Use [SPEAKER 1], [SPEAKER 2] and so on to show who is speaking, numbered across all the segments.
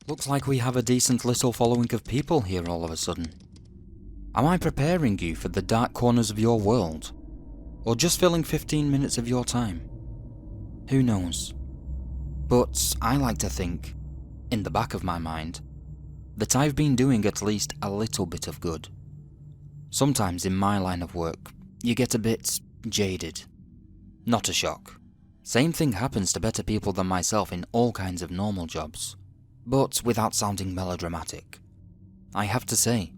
[SPEAKER 1] Looks like we have a decent little following of people here all of a sudden. Am I preparing you for the dark corners of your world? Or just filling 15 minutes of your time? Who knows? But I like to think, in the back of my mind, that I've been doing at least a little bit of good. Sometimes in my line of work, you get a bit jaded. Not a shock. Same thing happens to better people than myself in all kinds of normal jobs. But without sounding melodramatic, I have to say,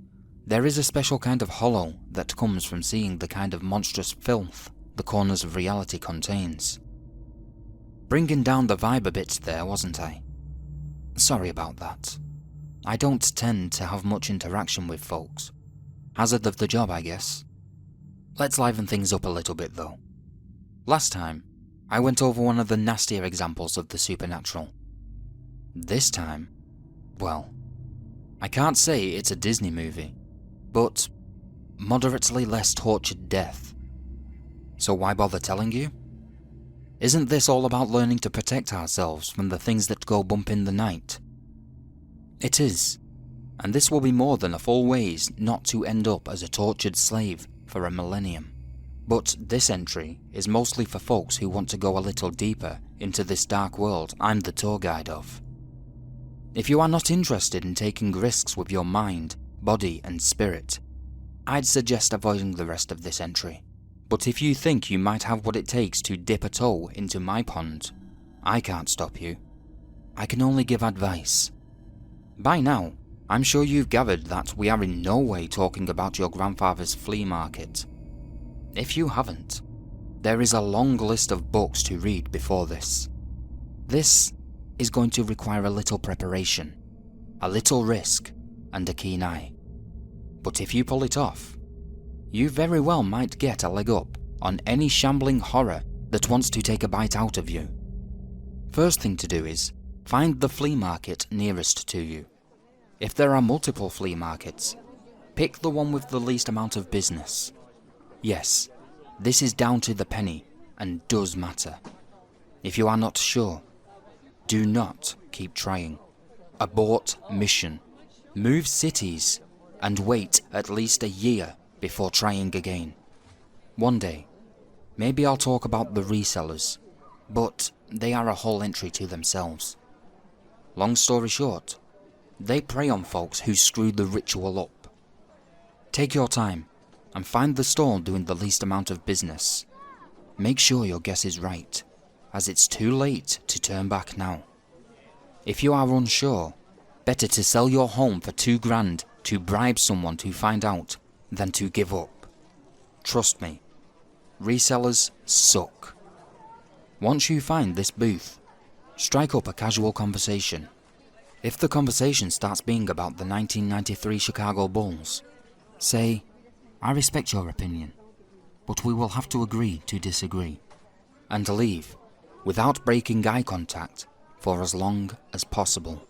[SPEAKER 1] there is a special kind of hollow that comes from seeing the kind of monstrous filth the corners of reality contains. Bringing down the vibe a bit there, wasn't I? Sorry about that. I don't tend to have much interaction with folks. Hazard of the job, I guess. Let's liven things up a little bit though. Last time, I went over one of the nastier examples of the supernatural. This time, well, I can't say it's a Disney movie, but moderately less tortured death. So why bother telling you? Isn't this all about learning to protect ourselves from the things that go bump in the night? It is, and this will be more than a full ways not to end up as a tortured slave for a millennium. But this entry is mostly for folks who want to go a little deeper into this dark world I'm the tour guide of. If you are not interested in taking risks with your mind, body and spirit, I'd suggest avoiding the rest of this entry. But if you think you might have what it takes to dip a toe into my pond, I can't stop you. I can only give advice. By now, I'm sure you've gathered that we are in no way talking about your grandfather's flea market. If you haven't, there is a long list of books to read before this. This is going to require a little preparation, a little risk, and a keen eye. But if you pull it off, you very well might get a leg up on any shambling horror that wants to take a bite out of you. First thing to do is find the flea market nearest to you. If there are multiple flea markets, pick the one with the least amount of business. Yes, this is down to the penny and does matter. If you are not sure, do not keep trying. Abort mission, move cities, and wait at least a year before trying again. One day, maybe I'll talk about the resellers, but they are a whole entry to themselves. Long story short, they prey on folks who screw the ritual up. Take your time and find the stall doing the least amount of business. Make sure your guess is right, as it's too late to turn back now. If you are unsure, better to sell your home for $2,000 to bribe someone to find out than to give up. Trust me, resellers suck. Once you find this booth, strike up a casual conversation. If the conversation starts being about the 1993 Chicago Bulls, say, I respect your opinion, but we will have to agree to disagree, and leave without breaking eye contact for as long as possible.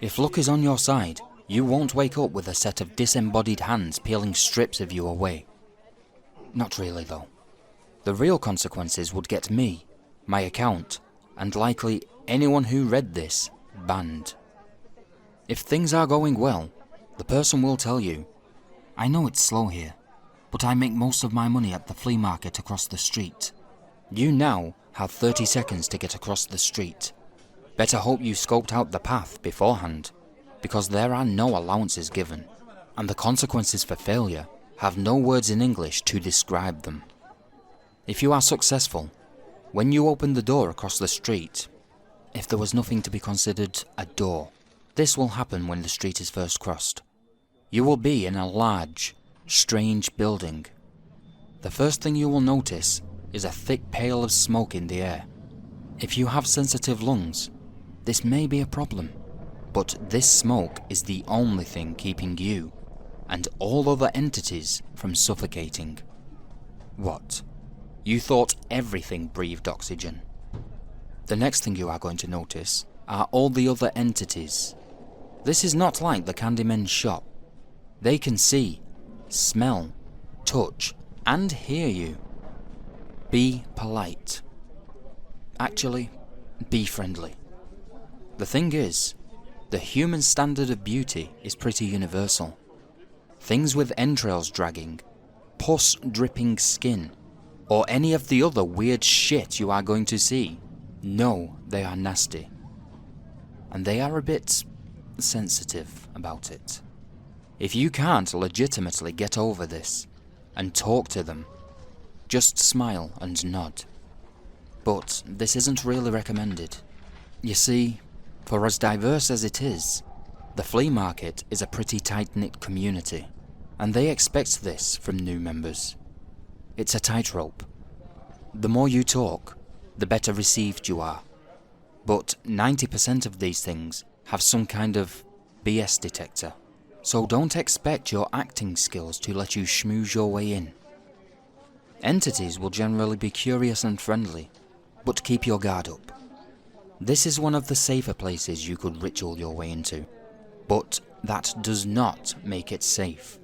[SPEAKER 1] If luck is on your side, you won't wake up with a set of disembodied hands peeling strips of you away. Not really though. The real consequences would get me, my account, and likely anyone who read this banned. If things are going well, the person will tell you, I know it's slow here, but I make most of my money at the flea market across the street. You now have 30 seconds to get across the street. Better hope you scoped out the path beforehand, because there are no allowances given, and the consequences for failure have no words in English to describe them. If you are successful, when you open the door across the street, if there was nothing to be considered a door, this will happen when the street is first crossed. You will be in a large, strange building. The first thing you will notice is a thick pale of smoke in the air. If you have sensitive lungs, this may be a problem, but this smoke is the only thing keeping you and all other entities from suffocating. What? You thought everything breathed oxygen? The next thing you are going to notice are all the other entities. This is not like the Candyman's shop. They can see, smell, touch, and hear you. Be polite. Actually, be friendly. The thing is, the human standard of beauty is pretty universal. Things with entrails dragging, pus dripping skin, or any of the other weird shit you are going to see, know they are nasty. And they are a bit sensitive about it. If you can't legitimately get over this and talk to them, just smile and nod. But this isn't really recommended. You see, for as diverse as it is, the flea market is a pretty tight-knit community, and they expect this from new members. It's a tightrope. The more you talk, the better received you are. But 90% of these things have some kind of BS detector, so don't expect your acting skills to let you schmooze your way in. Entities will generally be curious and friendly, but keep your guard up. This is one of the safer places you could ritual your way into, but that does not make it safe.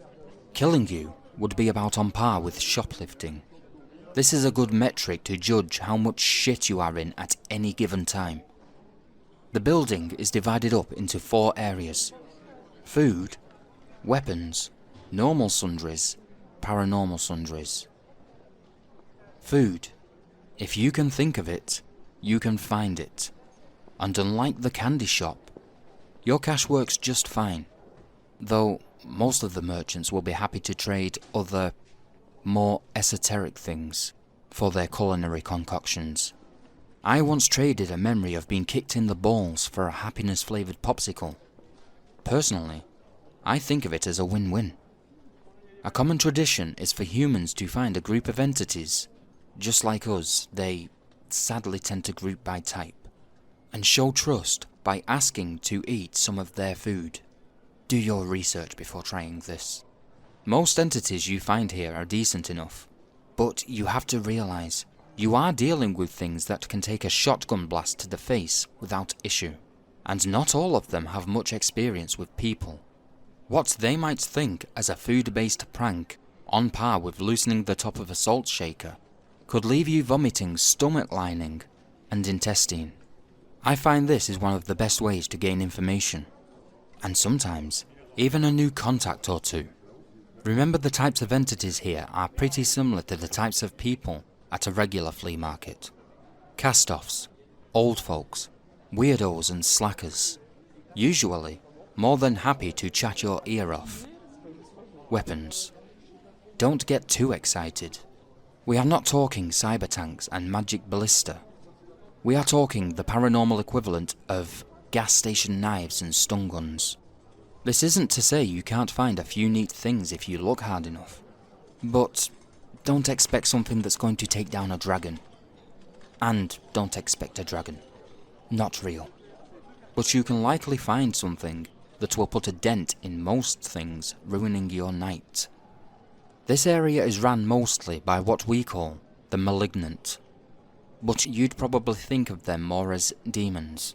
[SPEAKER 1] Killing you would be about on par with shoplifting. This is a good metric to judge how much shit you are in at any given time. The building is divided up into 4 areas: food, weapons, normal sundries, paranormal sundries. Food. If you can think of it, you can find it. And unlike the candy shop, your cash works just fine, though most of the merchants will be happy to trade other, more esoteric things for their culinary concoctions. I once traded a memory of being kicked in the balls for a happiness-flavoured popsicle. Personally, I think of it as a win-win. A common tradition is for humans to find a group of entities. Just like us, they sadly tend to group by type, and show trust by asking to eat some of their food. Do your research before trying this. Most entities you find here are decent enough, but you have to realise you are dealing with things that can take a shotgun blast to the face without issue, and not all of them have much experience with people. What they might think as a food-based prank, on par with loosening the top of a salt shaker, could leave you vomiting stomach lining and intestine. I find this is one of the best ways to gain information, and sometimes even a new contact or two. Remember, the types of entities here are pretty similar to the types of people at a regular flea market. Cast-offs, old folks, weirdos and slackers, usually more than happy to chat your ear off. Weapons. Don't get too excited. We are not talking cyber tanks and magic ballista. We are talking the paranormal equivalent of gas station knives and stun guns. This isn't to say you can't find a few neat things if you look hard enough, but don't expect something that's going to take down a dragon. And don't expect a dragon. Not real. But you can likely find something that will put a dent in most things ruining your night. This area is ran mostly by what we call the malignant, but you'd probably think of them more as demons.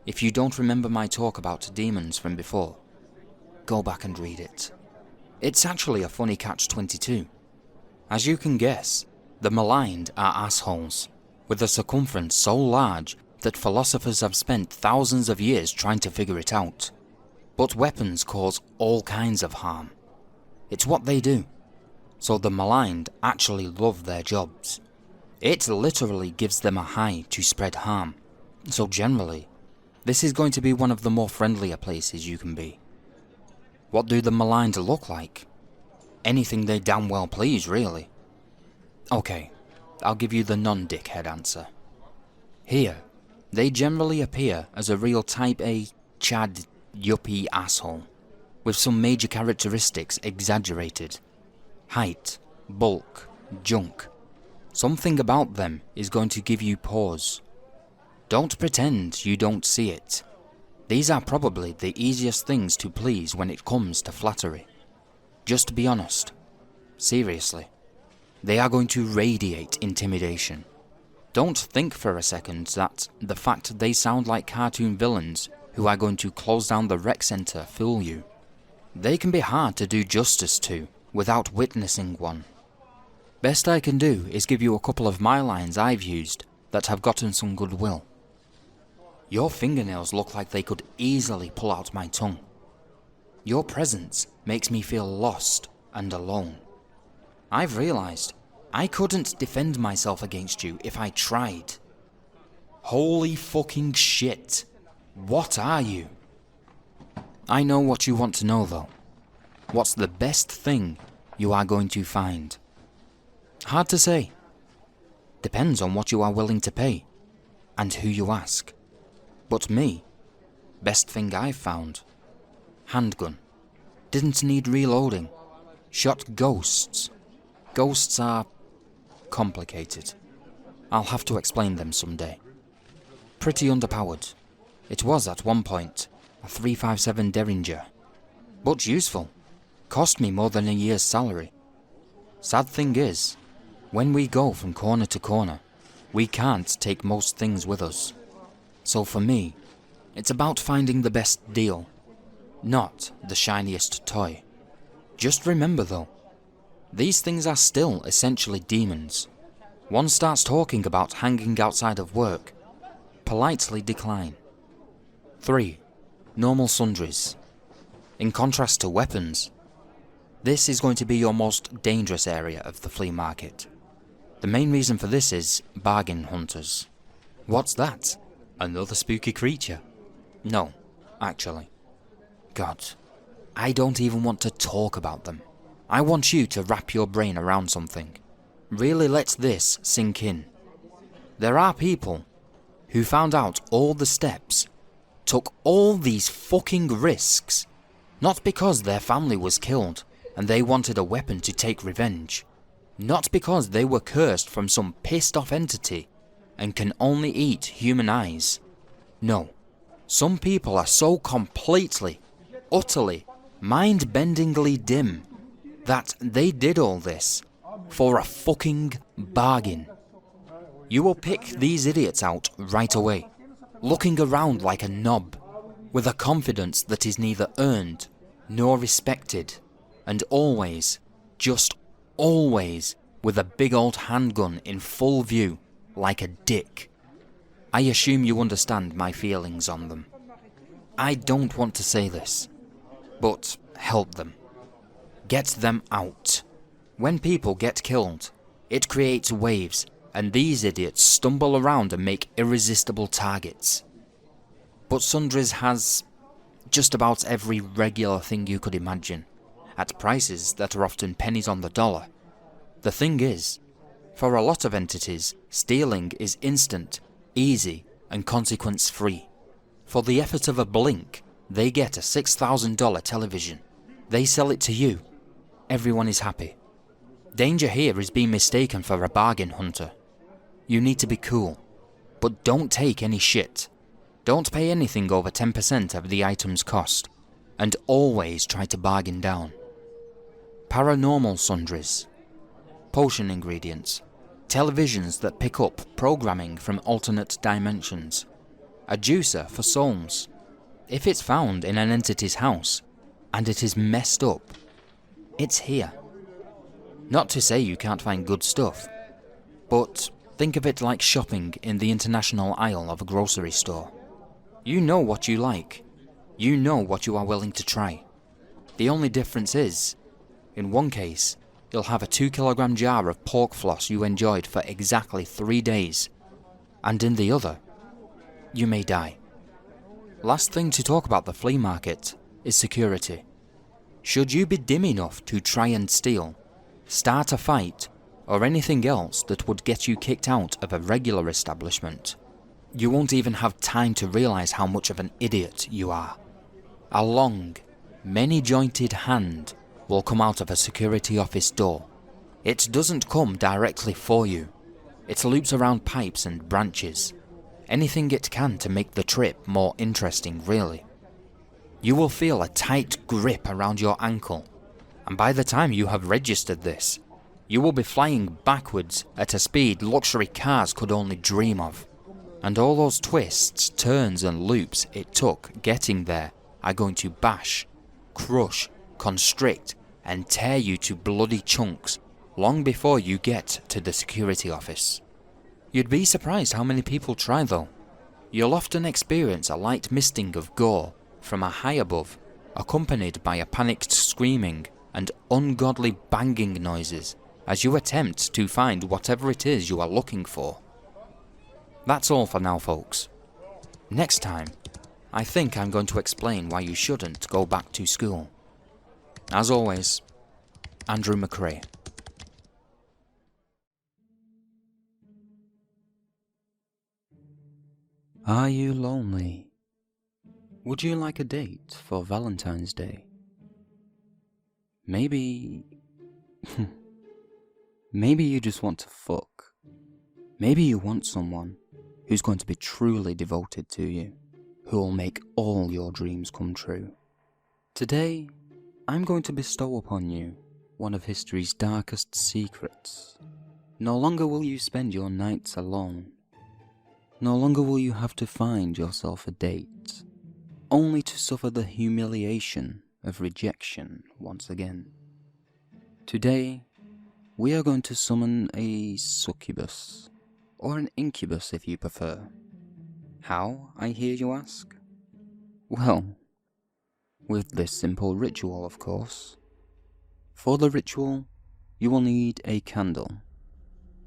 [SPEAKER 1] If you don't remember my talk about demons from before, go back and read it. It's actually a funny catch-22. As you can guess, the maligned are assholes, with a circumference so large that philosophers have spent thousands of years trying to figure it out. But weapons cause all kinds of harm. It's what they do. So the maligned actually love their jobs. It literally gives them a high to spread harm. So generally, this is going to be one of the more friendlier places you can be. What do the maligned look like? Anything they damn well please, really. Okay, I'll give you the non-dickhead answer. Here, they generally appear as a real type A Chad yuppie asshole, with some major characteristics exaggerated. Height, bulk, junk. Something about them is going to give you pause. Don't pretend you don't see it. These are probably the easiest things to please when it comes to flattery. Just be honest. Seriously. They are going to radiate intimidation. Don't think for a second that the fact they sound like cartoon villains who are going to close down the rec centre fool you. They can be hard to do justice to without witnessing one. Best I can do is give you a couple of my lines I've used that have gotten some goodwill. Your fingernails look like they could easily pull out my tongue. Your presence makes me feel lost and alone. I've realized I couldn't defend myself against you if I tried. Holy fucking shit. What are you? I know what you want to know though. What's the best thing you are going to find? Hard to say. Depends on what you are willing to pay, and who you ask. But me, best thing I've found. Handgun. Didn't need reloading. Shot ghosts. Ghosts are complicated. I'll have to explain them someday. Pretty underpowered. It was at one point a 357 Derringer. But useful. Cost me more than a year's salary. Sad thing is, when we go from corner to corner, we can't take most things with us. So for me, it's about finding the best deal, not the shiniest toy. Just remember though, these things are still essentially demons. One starts talking about hanging outside of work, politely decline. 3. Normal sundries. In contrast to weapons, this is going to be your most dangerous area of the flea market. The main reason for this is bargain hunters. What's that? Another spooky creature? No, actually. God, I don't even want to talk about them. I want you to wrap your brain around something. Really let this sink in. There are people who found out all the steps, took all these fucking risks, not because their family was killed and they wanted a weapon to take revenge, not because they were cursed from some pissed off entity and can only eat human eyes. No, some people are so completely, utterly, mind-bendingly dim that they did all this for a fucking bargain. You will pick these idiots out right away, looking around like a knob, with a confidence that is neither earned nor respected, and always, just always, with a big old handgun in full view, like a dick. I assume you understand my feelings on them. I don't want to say this, but help them. Get them out. When people get killed, it creates waves, and these idiots stumble around and make irresistible targets. But Sundries has just about every regular thing you could imagine, at prices that are often pennies on the dollar. The thing is, for a lot of entities, stealing is instant, easy, and consequence-free. For the effort of a blink, they get a $6,000 television. They sell it to you. Everyone is happy. Danger here is being mistaken for a bargain hunter. You need to be cool, but don't take any shit. Don't pay anything over 10% of the item's cost, and always try to bargain down. Paranormal sundries. Potion ingredients. Televisions that pick up programming from alternate dimensions. A juicer for souls. If it's found in an entity's house, and it is messed up, it's here. Not to say you can't find good stuff, but think of it like shopping in the international aisle of a grocery store. You know what you like. You know what you are willing to try. The only difference is, in one case, you'll have a 2-kilogram jar of pork floss you enjoyed for exactly 3 days, and in the other, you may die. Last thing to talk about the flea market is security. Should you be dim enough to try and steal, start a fight, or anything else that would get you kicked out of a regular establishment, you won't even have time to realize how much of an idiot you are. A long, many-jointed hand will come out of a security office door. It doesn't come directly for you. It loops around pipes and branches. Anything it can to make the trip more interesting, really. You will feel a tight grip around your ankle, and by the time you have registered this, you will be flying backwards at a speed luxury cars could only dream of. And all those twists, turns and loops it took getting there are going to bash, crush, constrict and tear you to bloody chunks long before you get to the security office. You'd be surprised how many people try though. You'll often experience a light misting of gore from a high above, accompanied by a panicked screaming and ungodly banging noises as you attempt to find whatever it is you are looking for. That's all for now, folks. Next time, I think I'm going to explain why you shouldn't go back to school. As always, Andrew McRae. Are you lonely? Would you like a date for Valentine's Day? Maybe... Maybe you just want to fuck. Maybe you want someone who's going to be truly devoted to you, who will make all your dreams come true. Today, I'm going to bestow upon you one of history's darkest secrets. No longer will you spend your nights alone. No longer will you have to find yourself a date, only to suffer the humiliation of rejection once again. Today, we are going to summon a succubus, or an incubus if you prefer. How, I hear you ask? Well, with this simple ritual, of course. For the ritual, you will need a candle,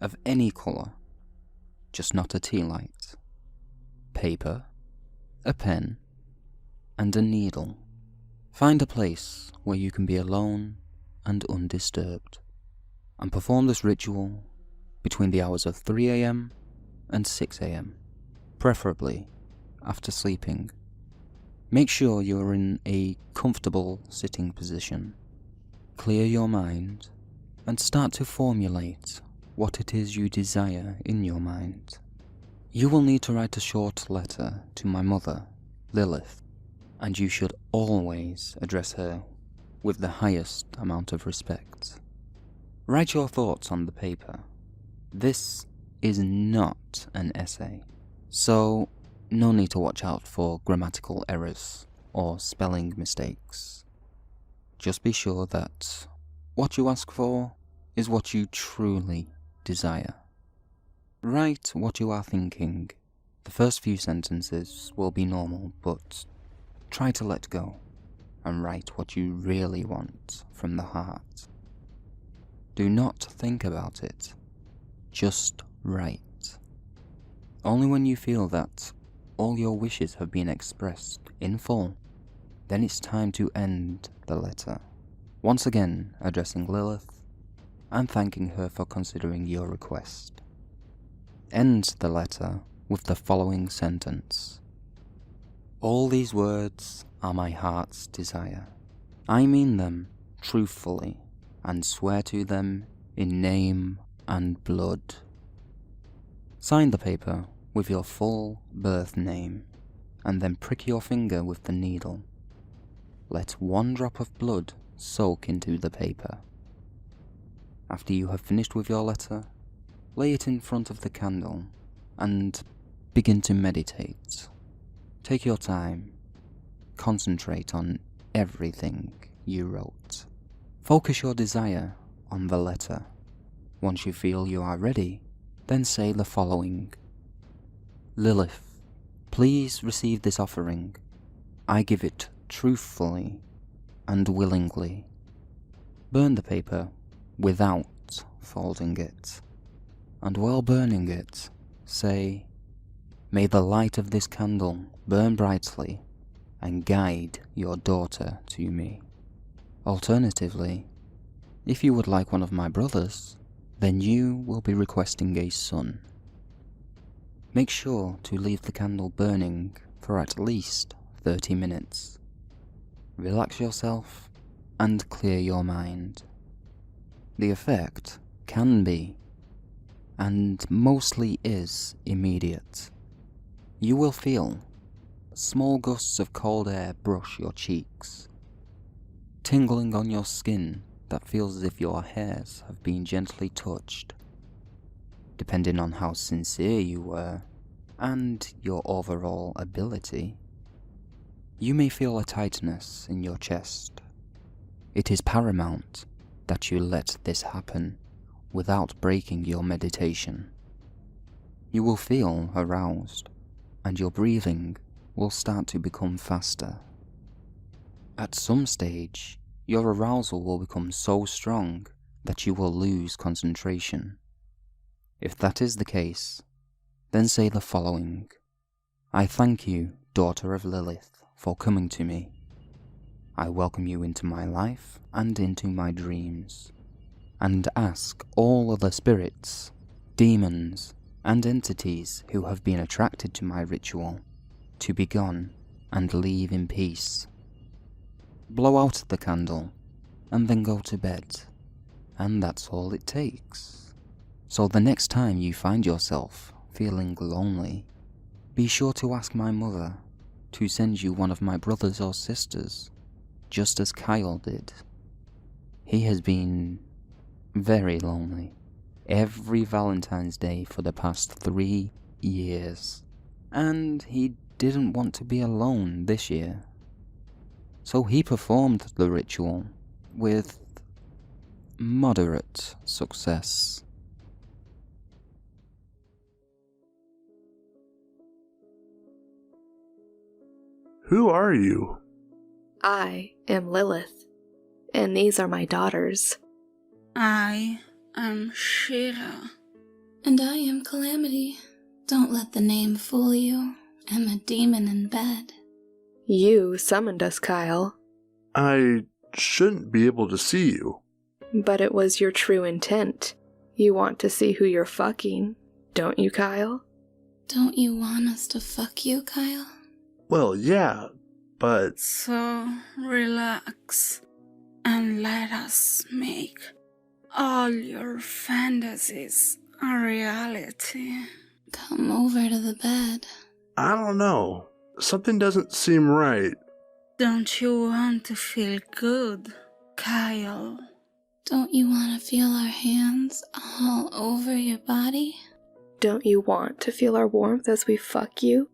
[SPEAKER 1] of any colour, just not a tea light, paper, a pen, and a needle. Find a place where you can be alone and undisturbed, and perform this ritual between the hours of 3 AM and 6 AM, preferably after sleeping. Make sure you are in a comfortable sitting position. Clear your mind and start to formulate what it is you desire in your mind. You will need to write a short letter to my mother, Lilith, and you should always address her with the highest amount of respect. Write your thoughts on the paper. This is not an essay, so no need to watch out for grammatical errors or spelling mistakes. Just be sure that what you ask for is what you truly desire. Write what you are thinking. The first few sentences will be normal, but try to let go and write what you really want from the heart. Do not think about it. Just write. Only when you feel that all your wishes have been expressed in full, then it's time to end the letter. Once again, addressing Lilith and thanking her for considering your request. End the letter with the following sentence. All these words are my heart's desire. I mean them truthfully and swear to them in name and blood. Sign the paper with your full birth name and then prick your finger with the needle. Let 1 drop of blood soak into the paper. After you have finished with your letter, lay it in front of the candle and begin to meditate. Take your time. Concentrate on everything you wrote. Focus your desire on the letter. Once you feel you are ready, then say the following. Lilith, please receive this offering. I give it truthfully and willingly. Burn the paper without folding it. And while burning it, say, may the light of this candle burn brightly and guide your daughter to me. Alternatively, if you would like one of my brothers, then you will be requesting a son. Make sure to leave the candle burning for at least 30 minutes. Relax yourself and clear your mind. The effect can be, and mostly is, immediate. You will feel small gusts of cold air brush your cheeks, tingling on your skin that feels as if your hairs have been gently touched. Depending on how sincere you were, and your overall ability, you may feel a tightness in your chest. It is paramount that you let this happen without breaking your meditation. You will feel aroused, and your breathing will start to become faster. At some stage, your arousal will become so strong that you will lose concentration. If that is the case, then say the following: I thank you, daughter of Lilith, for coming to me. I welcome you into my life and into my dreams, and ask all other spirits, demons, and entities who have been attracted to my ritual to be gone and leave in peace. Blow out the candle, and then go to bed, and that's all it takes. So the next time you find yourself feeling lonely, be sure to ask my mother to send you one of my brothers or sisters, just as Kyle did. He has been very lonely every Valentine's Day for the past 3 years, and he didn't want to be alone this year. So he performed the ritual with moderate success.
[SPEAKER 2] Who are you?
[SPEAKER 3] I am Lilith, and these are my daughters.
[SPEAKER 4] I am Shira.
[SPEAKER 5] And I am Calamity. Don't let the name fool you. I'm a demon in bed.
[SPEAKER 3] You summoned us, Kyle.
[SPEAKER 2] I shouldn't be able to see you.
[SPEAKER 3] But it was your true intent. You want to see who you're fucking, don't you, Kyle?
[SPEAKER 5] Don't you want us to fuck you, Kyle?
[SPEAKER 2] Well, yeah, but...
[SPEAKER 4] So relax and let us make all your fantasies a reality.
[SPEAKER 5] Come over to the bed.
[SPEAKER 2] I don't know. Something doesn't seem right.
[SPEAKER 4] Don't you want to feel good, Kyle?
[SPEAKER 5] Don't you want to feel our hands all over your body?
[SPEAKER 3] Don't you want to feel our warmth as we fuck you?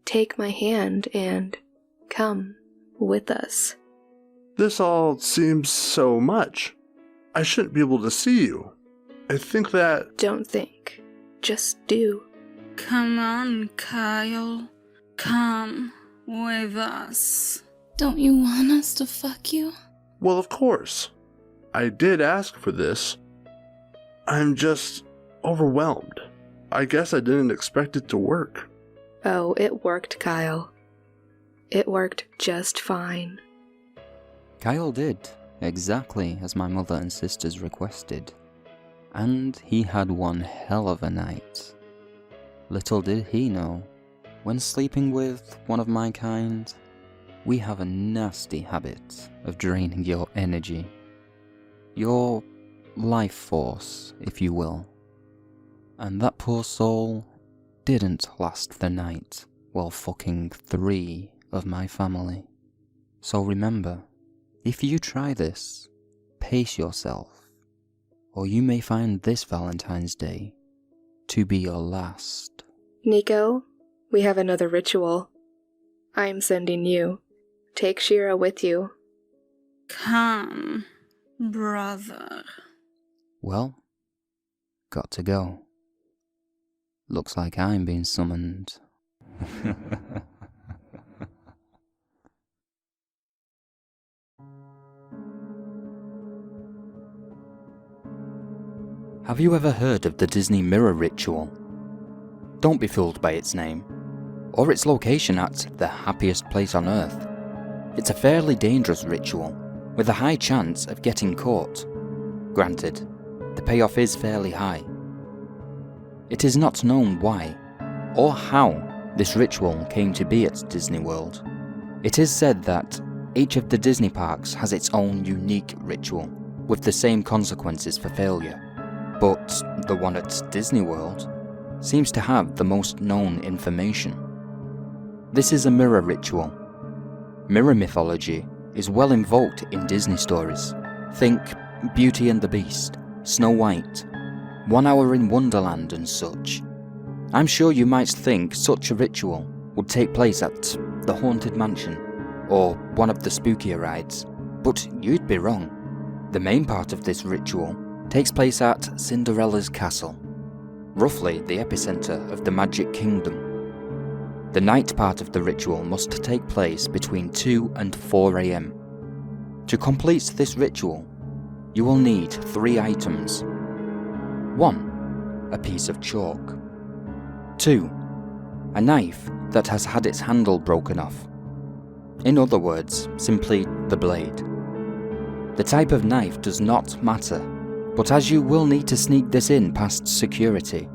[SPEAKER 3] Take my hand and come with us.
[SPEAKER 2] This all seems so much. I shouldn't be able to see you. I think that...
[SPEAKER 3] Don't think. Just do.
[SPEAKER 4] Come on, Kyle. Come with us.
[SPEAKER 5] Don't you want us to fuck you?
[SPEAKER 2] Well, of course. I did ask for this. I'm just overwhelmed. I guess I didn't expect it to work.
[SPEAKER 3] Oh, it worked, Kyle. It worked just fine.
[SPEAKER 1] Kyle did exactly as my mother and sisters requested, and he had one hell of a night. Little did he know, when sleeping with one of my kind, we have a nasty habit of draining your energy. Your life force, if you will. And that poor soul didn't last the night while fucking 3 of my family. So remember, if you try this, pace yourself, or you may find this Valentine's Day to be your last.
[SPEAKER 3] Nico, we have another ritual. I'm sending you. Take Shira with you.
[SPEAKER 4] Come, brother.
[SPEAKER 1] Well, got to go. Looks like I'm being summoned. Have you ever heard of the Disney Mirror Ritual? Don't be fooled by its name, or its location at the happiest place on earth. It's a fairly dangerous ritual, with a high chance of getting caught. Granted, the payoff is fairly high. It is not known why, or how, this ritual came to be at Disney World. It is said that each of the Disney parks has its own unique ritual, with the same consequences for failure. But the one at Disney World seems to have the most known information. This is a mirror ritual. Mirror mythology is well invoked in Disney stories. Think Beauty and the Beast, Snow White, 1 Hour in Wonderland and such. I'm sure you might think such a ritual would take place at the Haunted Mansion or one of the spookier rides, but you'd be wrong. The main part of this ritual takes place at Cinderella's castle, roughly the epicenter of the Magic Kingdom. The night part of the ritual must take place between 2 and 4 AM. To complete this ritual, you will need 3 items. 1. A piece of chalk. 2. A knife that has had its handle broken off. In other words, simply the blade. The type of knife does not matter, but as you will need to sneak this in past security,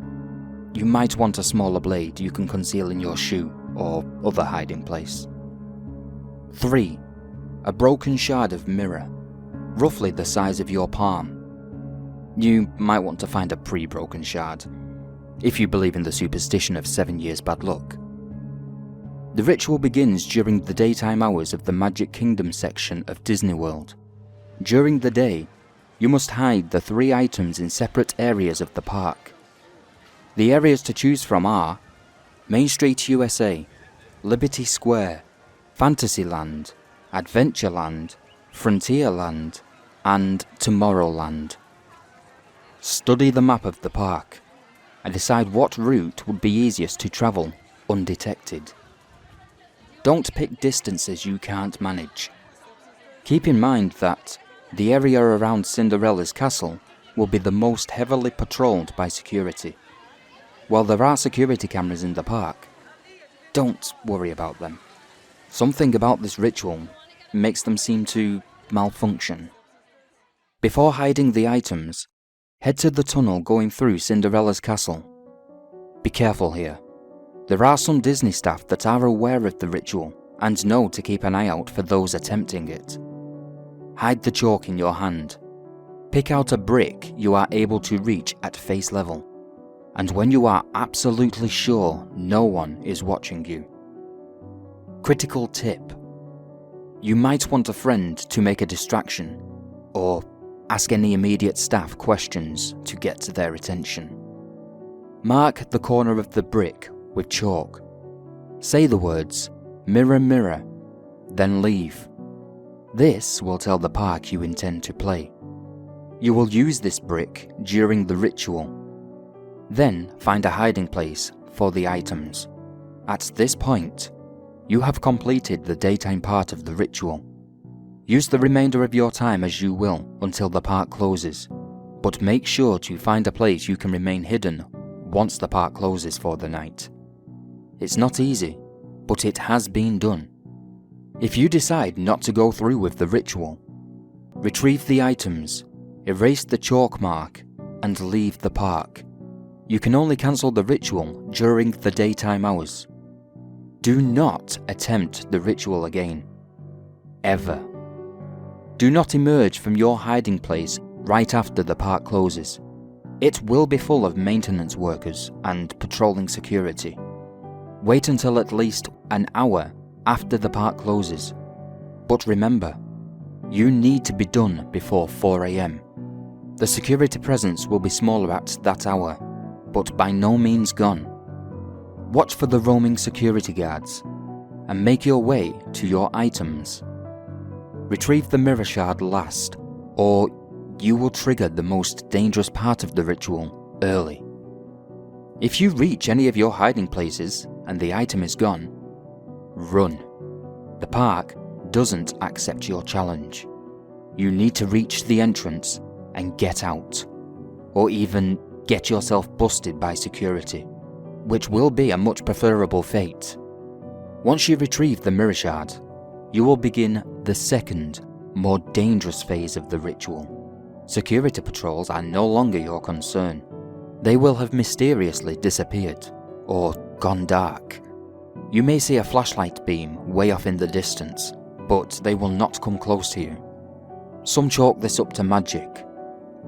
[SPEAKER 1] you might want a smaller blade you can conceal in your shoe or other hiding place. 3. A broken shard of mirror, roughly the size of your palm. You might want to find a pre-broken shard, if you believe in the superstition of 7 years bad luck. The ritual begins during the daytime hours of the Magic Kingdom section of Disney World. During the day, you must hide the 3 items in separate areas of the park. The areas to choose from are Main Street USA, Liberty Square, Fantasyland, Adventureland, Frontierland, and Tomorrowland. Study the map of the park and decide what route would be easiest to travel undetected. Don't pick distances you can't manage. Keep in mind that the area around Cinderella's castle will be the most heavily patrolled by security. While there are security cameras in the park, don't worry about them. Something about this ritual makes them seem to malfunction. Before hiding the items, head to the tunnel going through Cinderella's castle. Be careful here. There are some Disney staff that are aware of the ritual and know to keep an eye out for those attempting it. Hide the chalk in your hand. Pick out a brick you are able to reach at face level, and when you are absolutely sure no one is watching you. Critical tip. You might want a friend to make a distraction, or ask any immediate staff questions to get their attention. Mark the corner of the brick with chalk. Say the words, "Mirror, mirror," then leave. This will tell the park you intend to play. You will use this brick during the ritual. Then find a hiding place for the items. At this point, you have completed the daytime part of the ritual. Use the remainder of your time as you will until the park closes, but make sure to find a place you can remain hidden once the park closes for the night. It's not easy, but it has been done. If you decide not to go through with the ritual, retrieve the items, erase the chalk mark, and leave the park. You can only cancel the ritual during the daytime hours. Do not attempt the ritual again. Ever. Do not emerge from your hiding place right after the park closes. It will be full of maintenance workers and patrolling security. Wait until at least an hour after the park closes. But remember, you need to be done before 4 AM. The security presence will be smaller at that hour, but by no means gone. Watch for the roaming security guards and make your way to your items. Retrieve the mirror shard last, or you will trigger the most dangerous part of the ritual early. If you reach any of your hiding places and the item is gone, run. The park doesn't accept your challenge. You need to reach the entrance and get out, or even get yourself busted by security, which will be a much preferable fate. Once you retrieve the mirror shard, you will begin the second, more dangerous phase of the ritual. Security patrols are no longer your concern. They will have mysteriously disappeared, or gone dark. You may see a flashlight beam way off in the distance, but they will not come close to you. Some chalk this up to magic.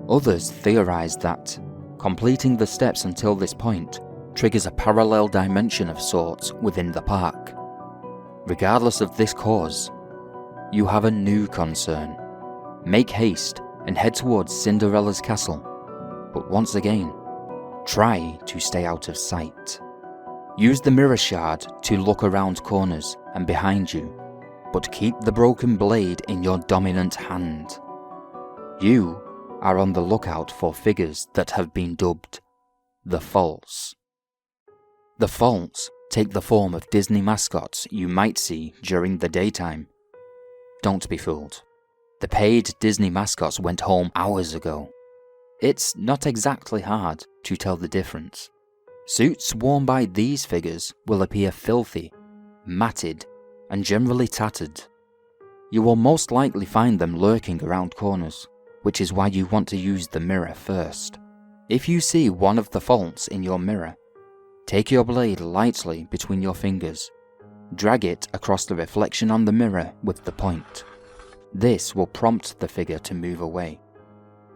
[SPEAKER 1] Others theorize that completing the steps until this point triggers a parallel dimension of sorts within the park. Regardless of this cause, you have a new concern. Make haste and head towards Cinderella's castle, but once again, try to stay out of sight. Use the mirror shard to look around corners and behind you, but keep the broken blade in your dominant hand. You are on the lookout for figures that have been dubbed the False. The False take the form of Disney mascots you might see during the daytime. Don't be fooled. The paid Disney mascots went home hours ago. It's not exactly hard to tell the difference. Suits worn by these figures will appear filthy, matted, and generally tattered. You will most likely find them lurking around corners, which is why you want to use the mirror first. If you see one of the faults in your mirror, take your blade lightly between your fingers. Drag it across the reflection on the mirror with the point. This will prompt the figure to move away.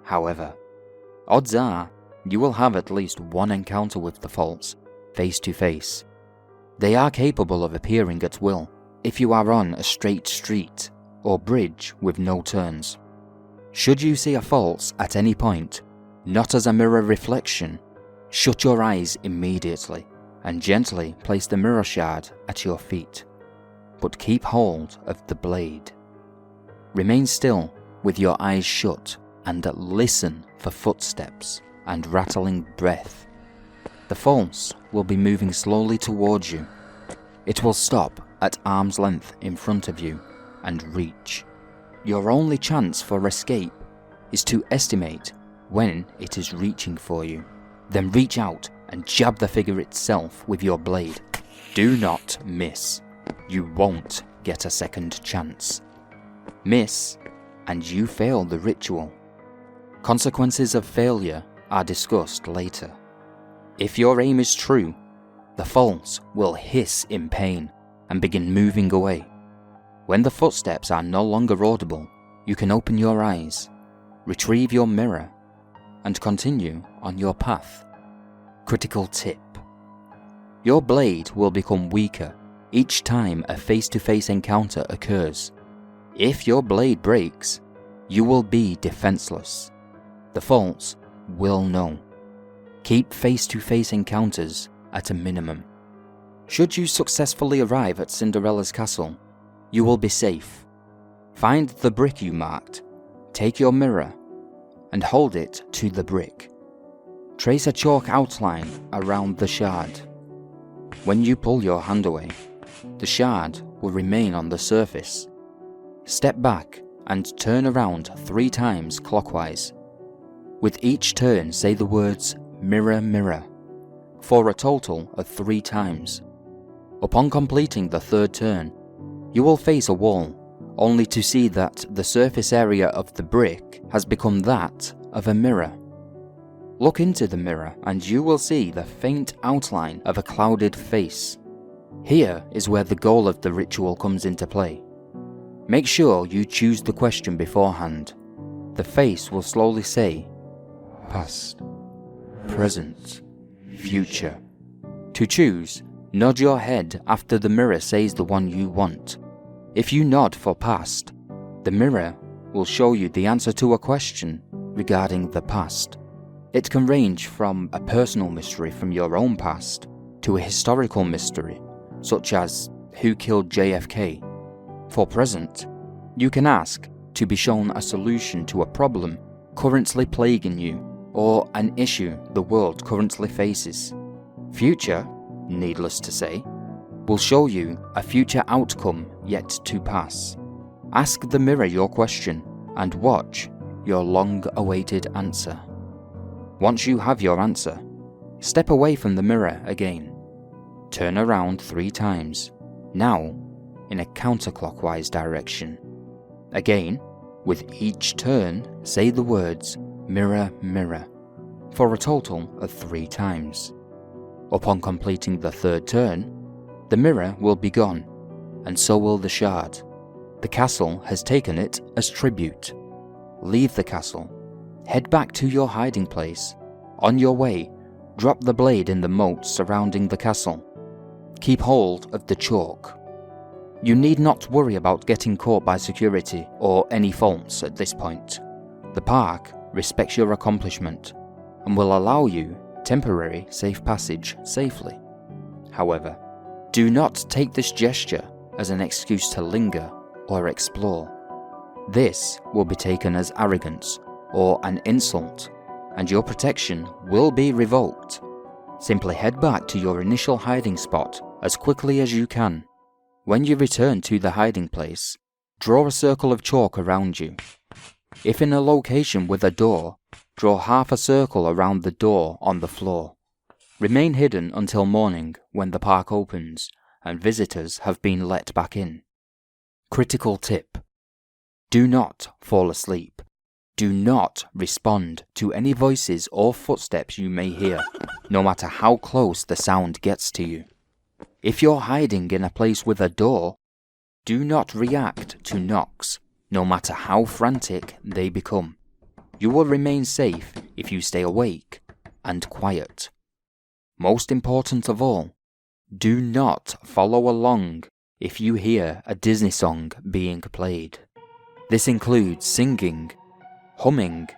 [SPEAKER 1] However, odds are you will have at least one encounter with the faults, face to face. They are capable of appearing at will if you are on a straight street or bridge with no turns. Should you see a false at any point, not as a mirror reflection, shut your eyes immediately and gently place the mirror shard at your feet, but keep hold of the blade. Remain still with your eyes shut and listen for footsteps and rattling breath. The false will be moving slowly towards you. It will stop at arm's length in front of you and reach. Your only chance for escape is to estimate when it is reaching for you. Then reach out and jab the figure itself with your blade. Do not miss. You won't get a second chance. Miss, and you fail the ritual. Consequences of failure are discussed later. If your aim is true, the false will hiss in pain and begin moving away. When the footsteps are no longer audible, you can open your eyes, retrieve your mirror, and continue on your path. Critical tip. Your blade will become weaker each time a face-to-face encounter occurs. If your blade breaks, you will be defenseless. The false will know. Keep face-to-face encounters at a minimum. Should you successfully arrive at Cinderella's castle, you will be safe. Find the brick you marked, take your mirror, and hold it to the brick. Trace a chalk outline around the shard. When you pull your hand away, the shard will remain on the surface. Step back and turn around 3 times clockwise. With each turn, say the words "mirror, mirror" for a total of 3 times. Upon completing the 3rd turn, you will face a wall, only to see that the surface area of the brick has become that of a mirror. Look into the mirror and you will see the faint outline of a clouded face. Here is where the goal of the ritual comes into play. Make sure you choose the question beforehand. The face will slowly say, past, present, future. To choose, nod your head after the mirror says the one you want. If you nod for past, the mirror will show you the answer to a question regarding the past. It can range from a personal mystery from your own past to a historical mystery, such as who killed JFK. For present, you can ask to be shown a solution to a problem currently plaguing you or an issue the world currently faces. Future, needless to say, will show you a future outcome yet to pass. Ask the mirror your question and watch your long-awaited answer. Once you have your answer, step away from the mirror again. Turn around 3 times, now in a counterclockwise direction. Again, with each turn, say the words "mirror, mirror" for a total of 3 times. Upon completing the 3rd turn, the mirror will be gone, and so will the shard. The castle has taken it as tribute. Leave the castle. Head back to your hiding place. On your way, drop the blade in the moat surrounding the castle. Keep hold of the chalk. You need not worry about getting caught by security or any faults at this point. The park respects your accomplishment and will allow you temporary safe passage safely. However, do not take this gesture as an excuse to linger or explore. This will be taken as arrogance or an insult, and your protection will be revoked. Simply head back to your initial hiding spot as quickly as you can. When you return to the hiding place, draw a circle of chalk around you. If in a location with a door, draw half a circle around the door on the floor. Remain hidden until morning when the park opens and visitors have been let back in. Critical tip: do not fall asleep. Do not respond to any voices or footsteps you may hear, no matter how close the sound gets to you. If you're hiding in a place with a door, do not react to knocks, no matter how frantic they become. You will remain safe if you stay awake and quiet. Most important of all, do not follow along if you hear a Disney song being played. This includes singing, humming,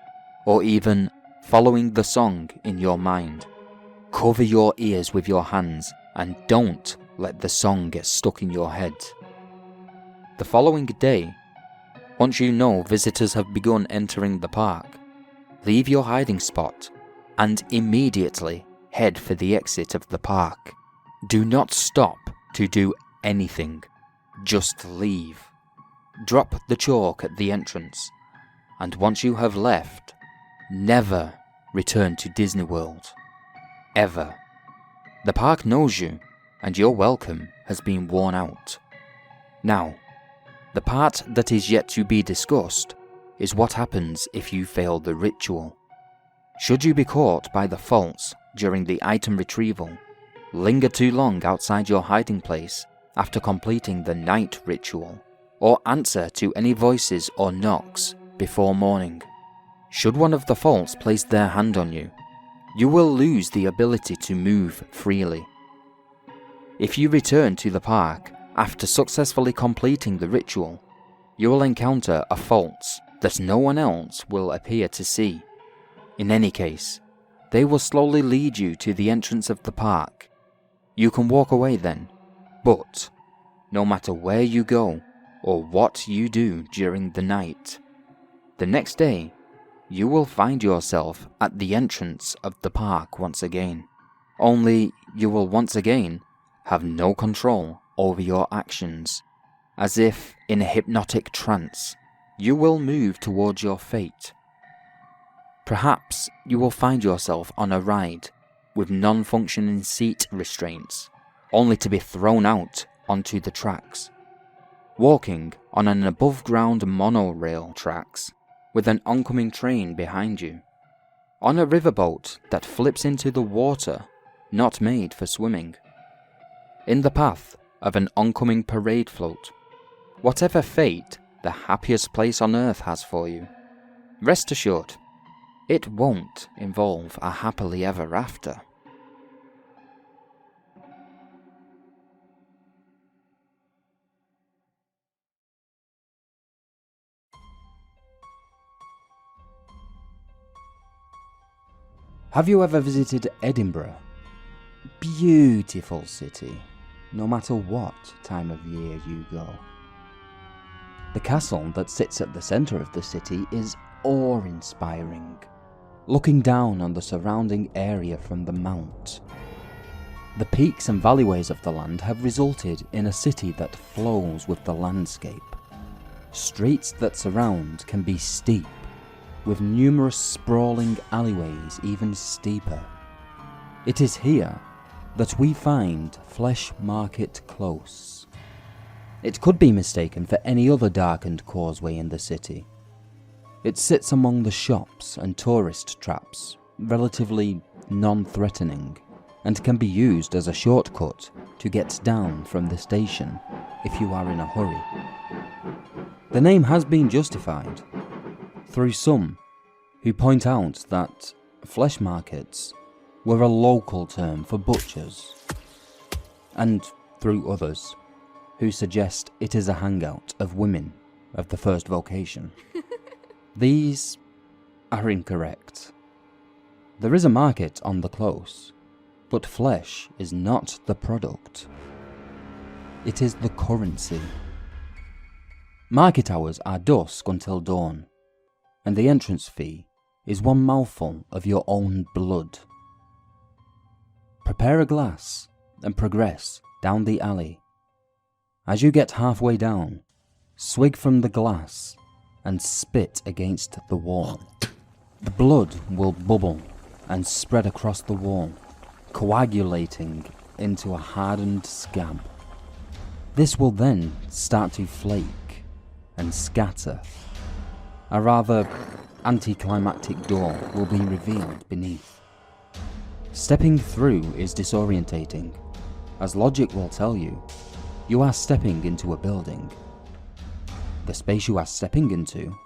[SPEAKER 1] or even following the song in your mind. Cover your ears with your hands and don't let the song get stuck in your head. The following day, once you know visitors have begun entering the park, leave your hiding spot and immediately head for the exit of the park. Do not stop to do anything, just leave. Drop the chalk at the entrance, and once you have left, never return to Disney World. Ever. The park knows you, and your welcome has been worn out. Now, the part that is yet to be discussed is what happens if you fail the ritual. Should you be caught by the faults during the item retrieval, linger too long outside your hiding place after completing the night ritual, or answer to any voices or knocks before morning. Should one of the faults place their hand on you, you will lose the ability to move freely. If you return to the park after successfully completing the ritual, you will encounter a fault that no one else will appear to see. In any case, they will slowly lead you to the entrance of the park. You can walk away then, but no matter where you go or what you do during the night, the next day you will find yourself at the entrance of the park once again. Only you will once again have no control over your actions. As if in a hypnotic trance, you will move towards your fate. Perhaps you will find yourself on a ride with non-functioning seat restraints, only to be thrown out onto the tracks. Walking on an above-ground monorail tracks with an oncoming train behind you. On a riverboat that flips into the water, not made for swimming. In the path of an oncoming parade float. Whatever fate the happiest place on earth has for you, rest assured, it won't involve a happily ever after. Have you ever visited Edinburgh? Beautiful city, no matter what time of year you go. The castle that sits at the centre of the city is awe-inspiring, looking down on the surrounding area from the mount. The peaks and valleyways of the land have resulted in a city that flows with the landscape. Streets that surround can be steep, with numerous sprawling alleyways even steeper. It is here that we find Flesh Market Close. It could be mistaken for any other darkened causeway in the city. It sits among the shops and tourist traps, relatively non-threatening, and can be used as a shortcut to get down from the station if you are in a hurry. The name has been justified through some who point out that flesh markets were a local term for butchers, and through others who suggest it is a hangout of women of the first vocation. These are incorrect. There is a market on the close, but flesh is not the product. It is the currency. Market hours are dusk until dawn, and the entrance fee is one mouthful of your own blood. Prepare a glass and progress down the alley. As you get halfway down, swig from the glass and spit against the wall. The blood will bubble and spread across the wall, coagulating into a hardened scab. This will then start to flake and scatter. A rather anticlimactic door will be revealed beneath. Stepping through is disorientating, as logic will tell you, you are stepping into a building. The space you are stepping into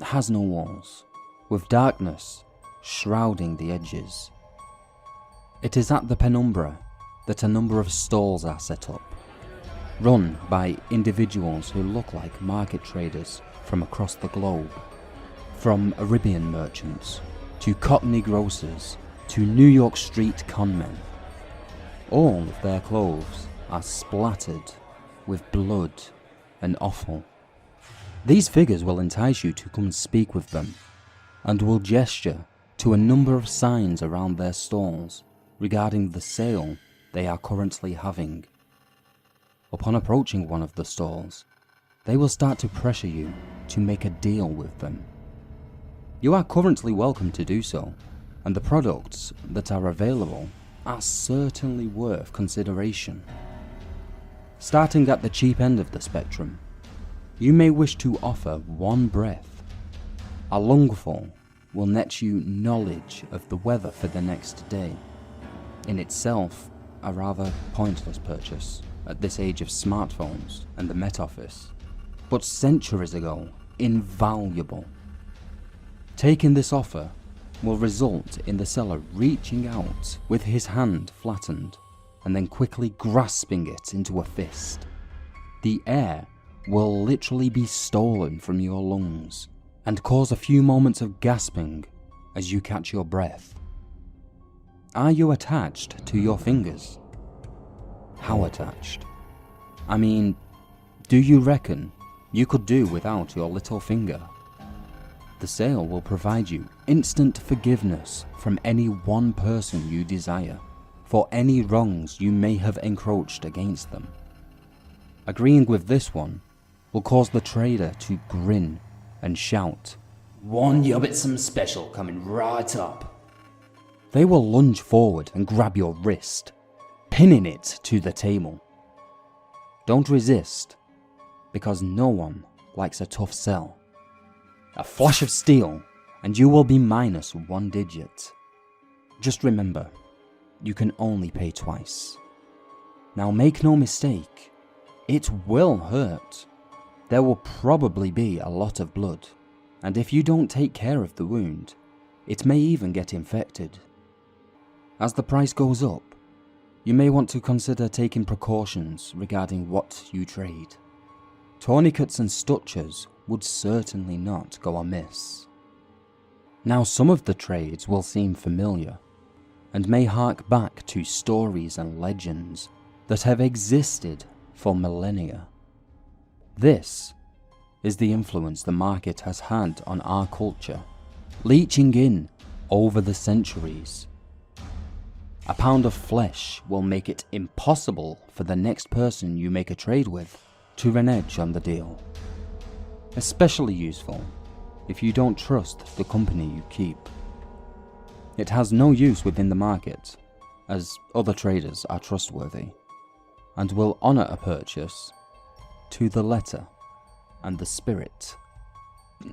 [SPEAKER 1] has no walls, with darkness shrouding the edges. It is at the penumbra that a number of stalls are set up, run by individuals who look like market traders from across the globe, from Arabian merchants to Cockney grocers to New York street conmen. All of their clothes are splattered with blood and offal. These figures will entice you to come speak with them, and will gesture to a number of signs around their stalls regarding the sale they are currently having. Upon approaching one of the stalls, they will start to pressure you to make a deal with them. You are currently welcome to do so, and the products that are available are certainly worth consideration. Starting at the cheap end of the spectrum, you may wish to offer one breath. A lungful will net you knowledge of the weather for the next day. In itself, a rather pointless purchase at this age of smartphones and the Met Office, but centuries ago, invaluable. Taking this offer will result in the seller reaching out with his hand flattened and then quickly grasping it into a fist. The air will literally be stolen from your lungs and cause a few moments of gasping as you catch your breath. Are you attached to your fingers? How attached? I mean, do you reckon you could do without your little finger? The sale will provide you instant forgiveness from any one person you desire for any wrongs you may have encroached against them. Agreeing with this one will cause the trader to grin and shout, "One Yubbitsome special coming right up." They will lunge forward and grab your wrist, pinning it to the table. Don't resist, because no one likes a tough sell. A flash of steel, and you will be minus one digit. Just remember, you can only pay twice. Now make no mistake, it will hurt. There will probably be a lot of blood, and if you don't take care of the wound, it may even get infected. As the price goes up, you may want to consider taking precautions regarding what you trade. Tourniquets and stutures would certainly not go amiss. Now some of the trades will seem familiar, and may hark back to stories and legends that have existed for millennia. This is the influence the market has had on our culture, leaching in over the centuries. A pound of flesh will make it impossible for the next person you make a trade with to renege on the deal. Especially useful if you don't trust the company you keep. It has no use within the market, as other traders are trustworthy, and will honour a purchase to the letter and the spirit.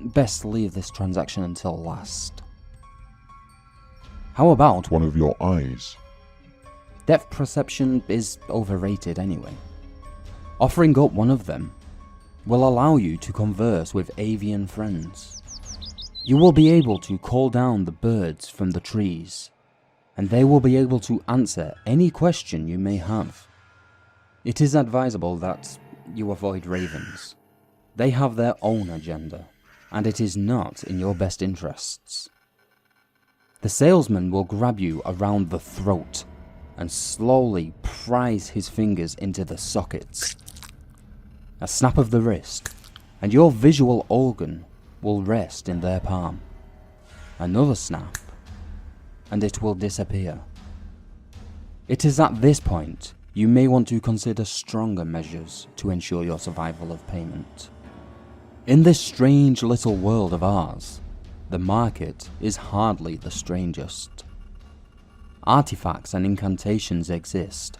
[SPEAKER 1] Best leave this transaction until last. How about
[SPEAKER 6] one of your eyes?
[SPEAKER 1] Depth perception is overrated anyway. Offering up one of them will allow you to converse with avian friends. You will be able to call down the birds from the trees, and they will be able to answer any question you may have. It is advisable that you avoid ravens. They have their own agenda, and it is not in your best interests. The salesman will grab you around the throat and slowly prise his fingers into the sockets. A snap of the wrist, and your visual organ will rest in their palm. Another snap, and it will disappear. It is at this point you may want to consider stronger measures to ensure your survival of payment. In this strange little world of ours, the market is hardly the strangest. Artifacts and incantations exist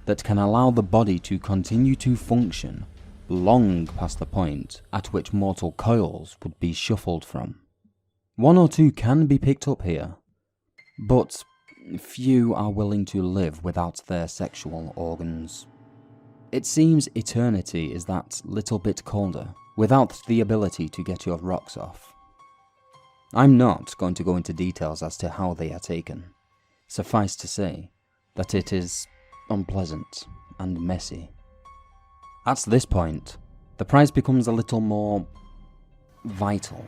[SPEAKER 1] that can allow the body to continue to function long past the point at which mortal coils would be shuffled from. One or two can be picked up here, but few are willing to live without their sexual organs. It seems eternity is that little bit colder without the ability to get your rocks off. I'm not going to go into details as to how they are taken. Suffice to say that it is unpleasant and messy. At this point, the price becomes a little more vital.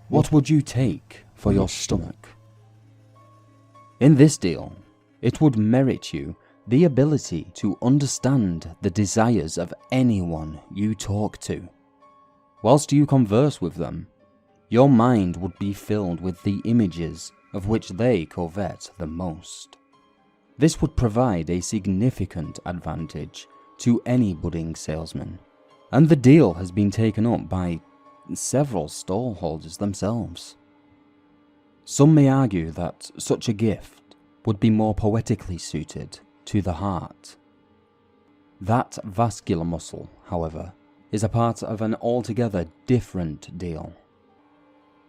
[SPEAKER 1] What would you take for your stomach? In this deal, it would merit you the ability to understand the desires of anyone you talk to. Whilst you converse with them, your mind would be filled with the images of which they covet the most. This would provide a significant advantage to any budding salesman, and the deal has been taken up by several stallholders themselves. Some may argue that such a gift would be more poetically suited to the heart. That vascular muscle, however, is a part of an altogether different deal.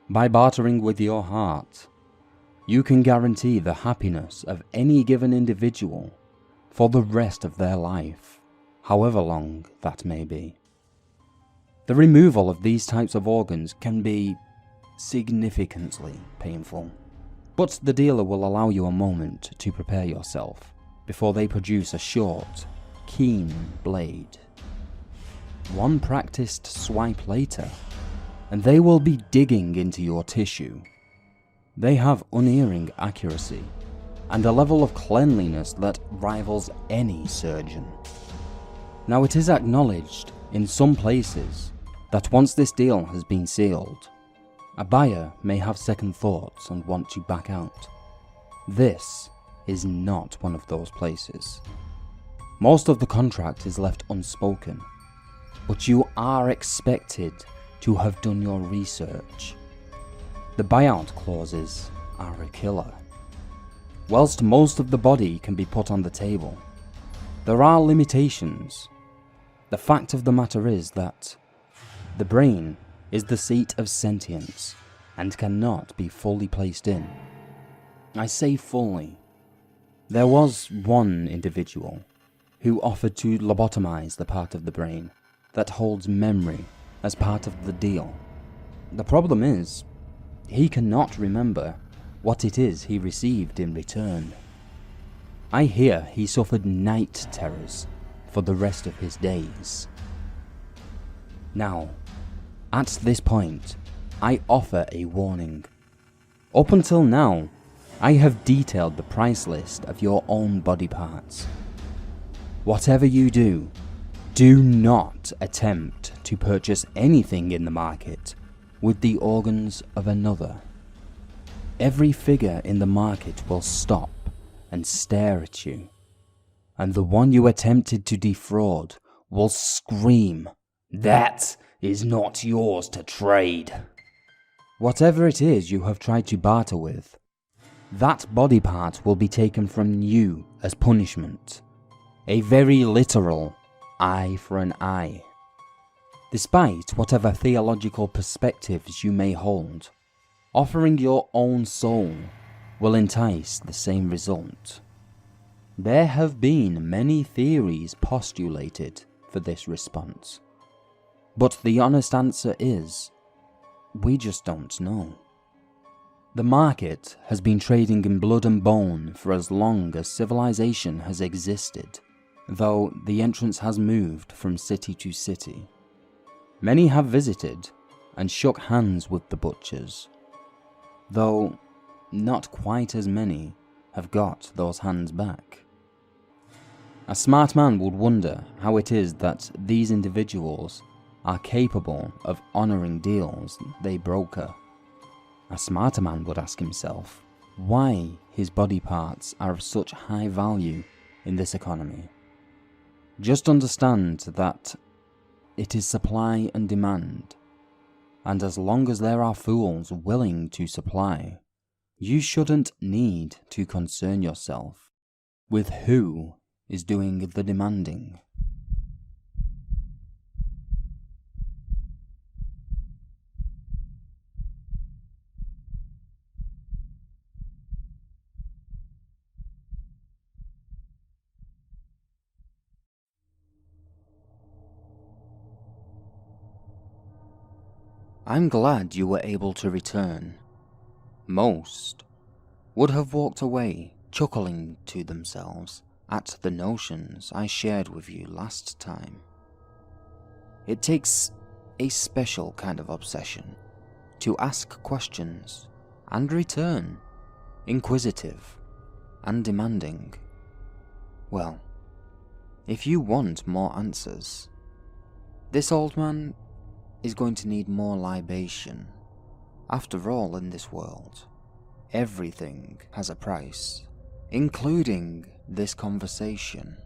[SPEAKER 1] By bartering with your heart, you can guarantee the happiness of any given individual for the rest of their life, however long that may be. The removal of these types of organs can be significantly painful, but the dealer will allow you a moment to prepare yourself before they produce a short, keen blade. One practiced swipe later, and they will be digging into your tissue. They have unerring accuracy and a level of cleanliness that rivals any surgeon. Now, it is acknowledged in some places that once this deal has been sealed, a buyer may have second thoughts and want to back out. This is not one of those places. Most of the contract is left unspoken, but you are expected to have done your research. The buyout clauses are a killer. Whilst most of the body can be put on the table, there are limitations. The fact of the matter is that the brain is the seat of sentience and cannot be fully placed in. I say fully. There was one individual who offered to lobotomize the part of the brain that holds memory as part of the deal. The problem is, he cannot remember what it is he received in return. I hear he suffered night terrors for the rest of his days. Now, at this point, I offer a warning. Up until now, I have detailed the price list of your own body parts. Whatever you do, do not attempt to purchase anything in the market with the organs of another. Every figure in the market will stop and stare at you, and the one you attempted to defraud will scream, "That is not yours to trade." Whatever it is you have tried to barter with, that body part will be taken from you as punishment. A very literal eye for an eye. Despite whatever theological perspectives you may hold, offering your own soul will entice the same result. There have been many theories postulated for this response, but the honest answer is, we just don't know. The market has been trading in blood and bone for as long as civilization has existed, though the entrance has moved from city to city. Many have visited and shook hands with the butchers, though not quite as many have got those hands back. A smart man would wonder how it is that these individuals are capable of honouring deals they broker. A smarter man would ask himself why his body parts are of such high value in this economy. Just understand that it is supply and demand, and as long as there are fools willing to supply, you shouldn't need to concern yourself with who is doing the demanding. I'm glad you were able to return. Most would have walked away chuckling to themselves at the notions I shared with you last time. It takes a special kind of obsession to ask questions and return, inquisitive and demanding. Well, if you want more answers, this old man is going to need more libation. After all, in this world, everything has a price, including this conversation.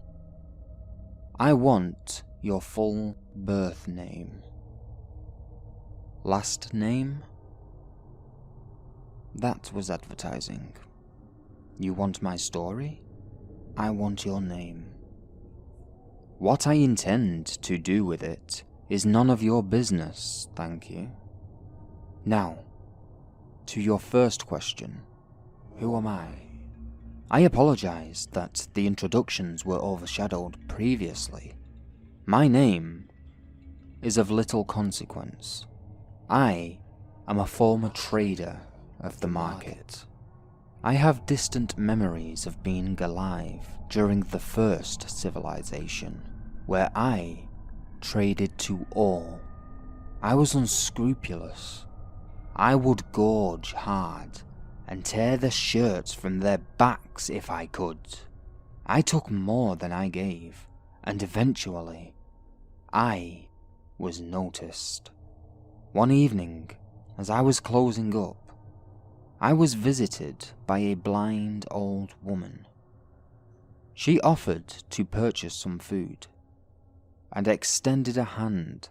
[SPEAKER 1] I want your full birth name. Last name? That was advertising. You want my story? I want your name. What I intend to do with it is none of your business, thank you. Now, to your first question, who am I? I apologize that the introductions were overshadowed previously. My name is of little consequence. I am a former trader of the market. I have distant memories of being alive during the first civilization, where I traded to all. I was unscrupulous. I would gorge hard and tear the shirts from their backs if I could. I took more than I gave, and eventually, I was noticed. One evening, as I was closing up, I was visited by a blind old woman. She offered to purchase some food, and extended a hand,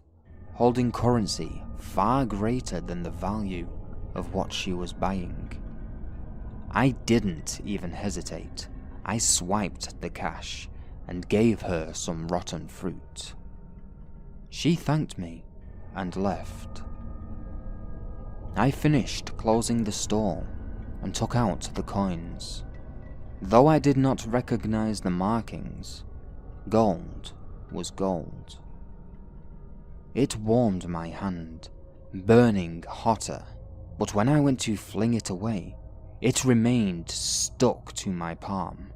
[SPEAKER 1] holding currency far greater than the value of what she was buying. I didn't even hesitate. I swiped the cash and gave her some rotten fruit. She thanked me and left. I finished closing the store and took out the coins. Though I did not recognize the markings, gold was gold. It warmed my hand, burning hotter, but when I went to fling it away, it remained stuck to my palm.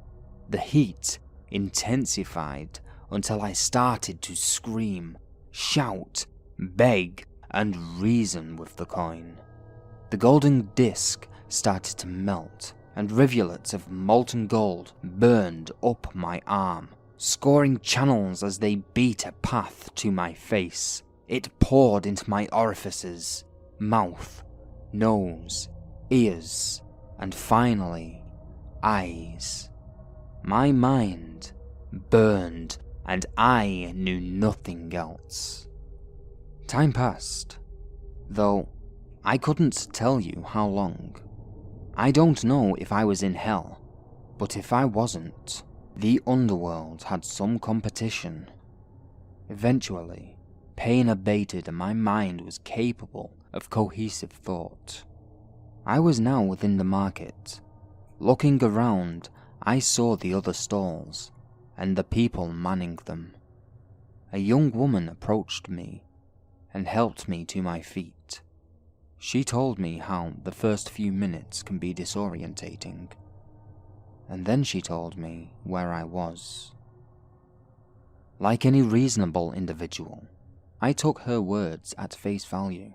[SPEAKER 1] The heat intensified until I started to scream, shout, beg, and reason with the coin. The golden disc started to melt, and rivulets of molten gold burned up my arm, scoring channels as they beat a path to my face. It poured into my orifices, mouth, nose, ears, and finally, eyes. My mind burned, and I knew nothing else. Time passed, though I couldn't tell you how long. I don't know if I was in hell, but if I wasn't, the underworld had some competition. Eventually, pain abated and my mind was capable of cohesive thought. I was now within the market. Looking around, I saw the other stalls, and the people manning them. A young woman approached me, and helped me to my feet. She told me how the first few minutes can be disorientating, and then she told me where I was. Like any reasonable individual, I took her words at face value.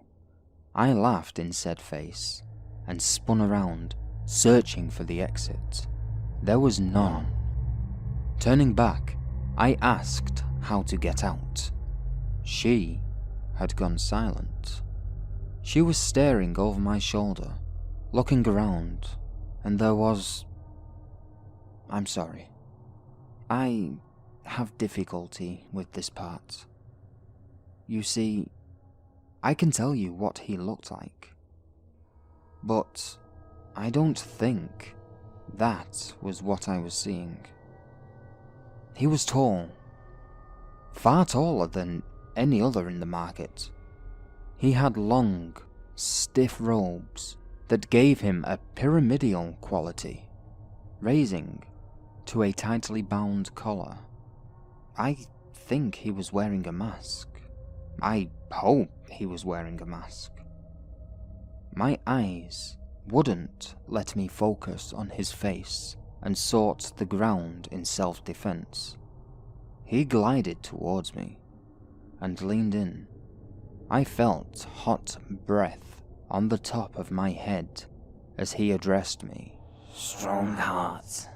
[SPEAKER 1] I laughed in said face, and spun around, searching for the exit. There was none. Turning back, I asked how to get out. She had gone silent. She was staring over my shoulder, looking around, and there was... I'm sorry. I have difficulty with this part. You see, I can tell you what he looked like, but I don't think that was what I was seeing. He was tall, far taller than any other in the market. He had long, stiff robes that gave him a pyramidal quality, raising to a tightly bound collar. I think he was wearing a mask. I hope he was wearing a mask. My eyes wouldn't let me focus on his face and sought the ground in self-defense. He glided towards me and leaned in. I felt hot breath on the top of my head as he addressed me. Strong heart,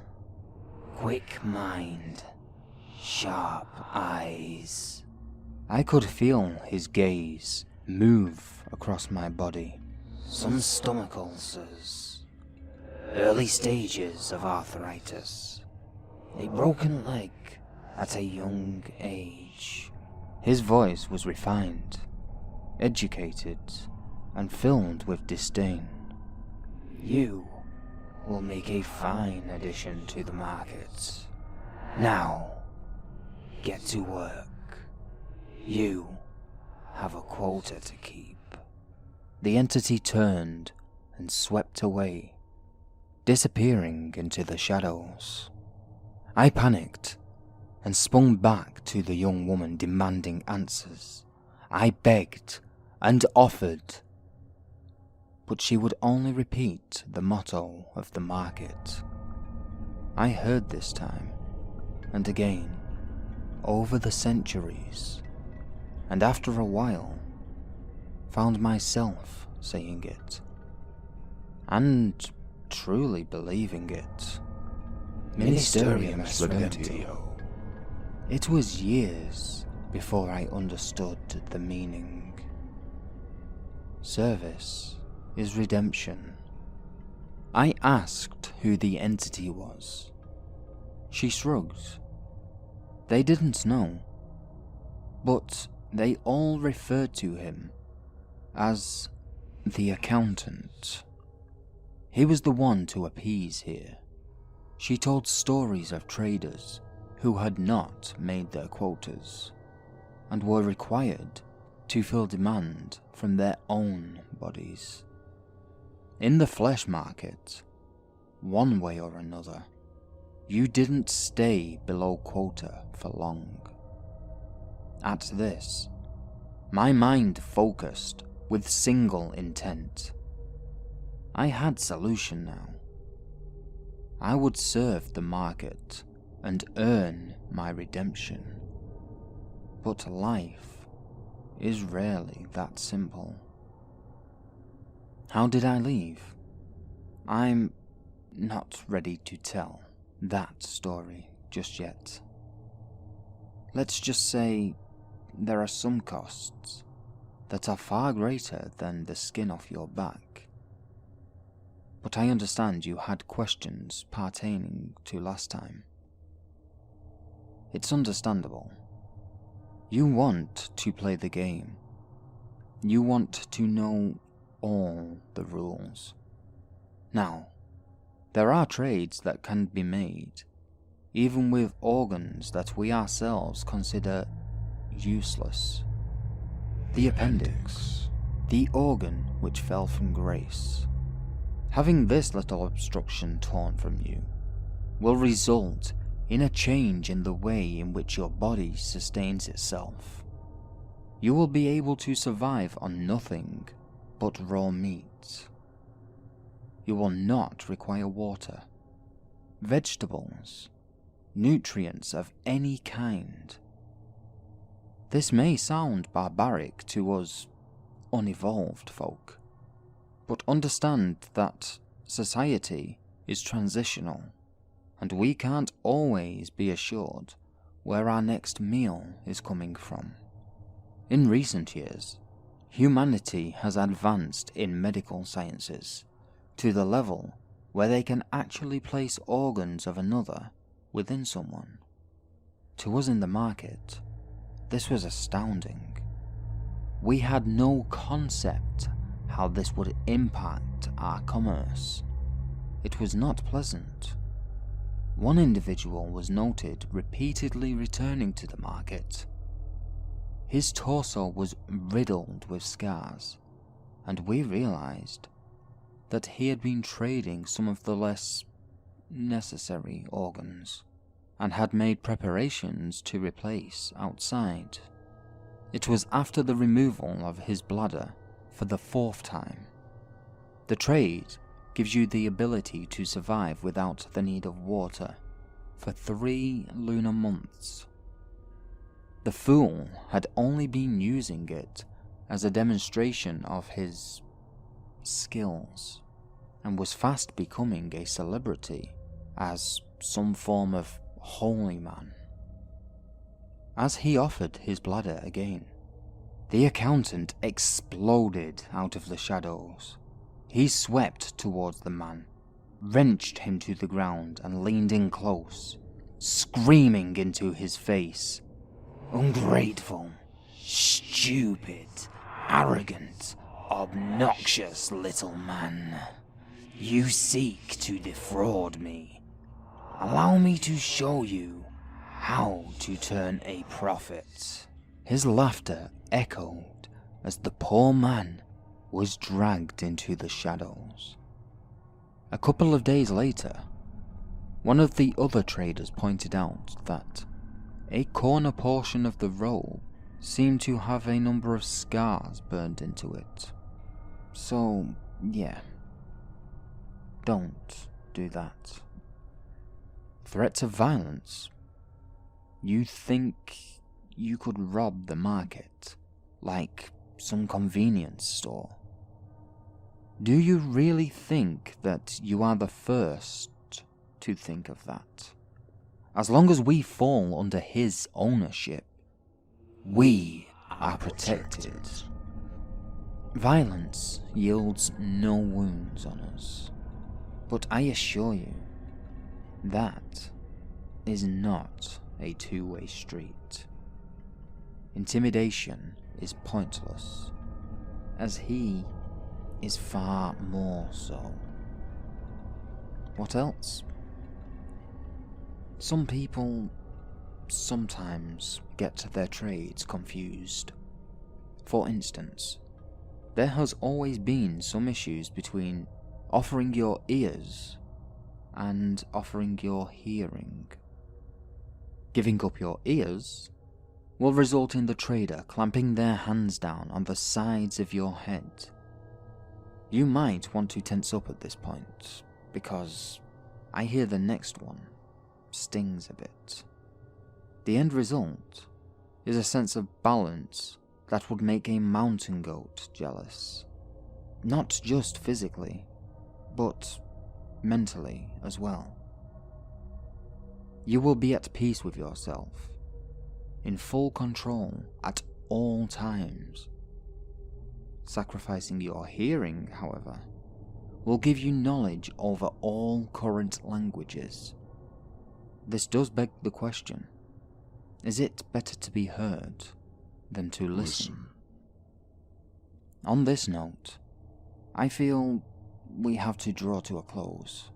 [SPEAKER 1] quick mind, sharp eyes. I could feel his gaze move across my body. Some stomach ulcers, early stages of arthritis, a broken leg at a young age. His voice was refined, educated, and filled with disdain. You will make a fine addition to the market. Now, get to work. You have a quota to keep. The entity turned and swept away, disappearing into the shadows. I panicked and spun back to the young woman demanding answers. I begged and offered, but she would only repeat the motto of the market. I heard this time, and again, over the centuries, and after a while, found myself saying it, and truly believing it. Ministerium Expedentio. It was years before I understood the meaning. Service is redemption. I asked who the entity was. She shrugged. They didn't know, but they all referred to him as the accountant. He was the one to appease here. She told stories of traders who had not made their quotas and were required to fill demand from their own bodies. In the flesh market, one way or another, you didn't stay below quota for long. At this, my mind focused with single intent. I had solution now. I would serve the market and earn my redemption. But life is rarely that simple. How did I leave? I'm not ready to tell that story just yet. Let's just say there are some costs that are far greater than the skin off your back. But I understand you had questions pertaining to last time. It's understandable. You want to play the game. You want to know all the rules. Now, there are trades that can be made, even with organs that we ourselves consider useless. The appendix, the organ which fell from grace. Having this little obstruction torn from you will result in a change in the way in which your body sustains itself. You will be able to survive on nothing but raw meat. You will not require water, vegetables, nutrients of any kind. This may sound barbaric to us unevolved folk, but understand that society is transitional, and we can't always be assured where our next meal is coming from. In recent years, humanity has advanced in medical sciences to the level where they can actually place organs of another within someone. To us in the market, this was astounding. We had no concept how this would impact our commerce. It was not pleasant. One individual was noted repeatedly returning to the market. His torso was riddled with scars, and we realized that he had been trading some of the less necessary organs, and had made preparations to replace outside. It was after the removal of his bladder for the 4th time. The trade gives you the ability to survive without the need of water for 3 lunar months. The fool had only been using it as a demonstration of his skills, and was fast becoming a celebrity as some form of holy man. As he offered his bladder again, the accountant exploded out of the shadows. He swept towards the man, wrenched him to the ground and leaned in close, screaming into his face, "Ungrateful, stupid, arrogant, obnoxious little man. You seek to defraud me. Allow me to show you how to turn a profit." His laughter echoed as the poor man was dragged into the shadows. A couple of days later, one of the other traders pointed out that a corner portion of the robe seemed to have a number of scars burned into it. So, yeah. Don't do that. Threats of violence? You think you could rob the market, like some convenience store? Do you really think that you are the first to think of that? As long as we fall under his ownership, we are protected. Violence yields no wounds on us, but I assure you, that is not a two-way street. Intimidation is pointless, as he is far more so. What else? Some people sometimes get their trades confused. For instance, there has always been some issues between offering your ears and offering your hearing. Giving up your ears will result in the trader clamping their hands down on the sides of your head. You might want to tense up at this point, because I hear the next one stings a bit. The end result is a sense of balance that would make a mountain goat jealous. Not just physically, but mentally as well. You will be at peace with yourself, in full control at all times. Sacrificing your hearing, however, will give you knowledge over all current languages. This does beg the question, is it better to be heard than to listen? On this note, I feel we have to draw to a close.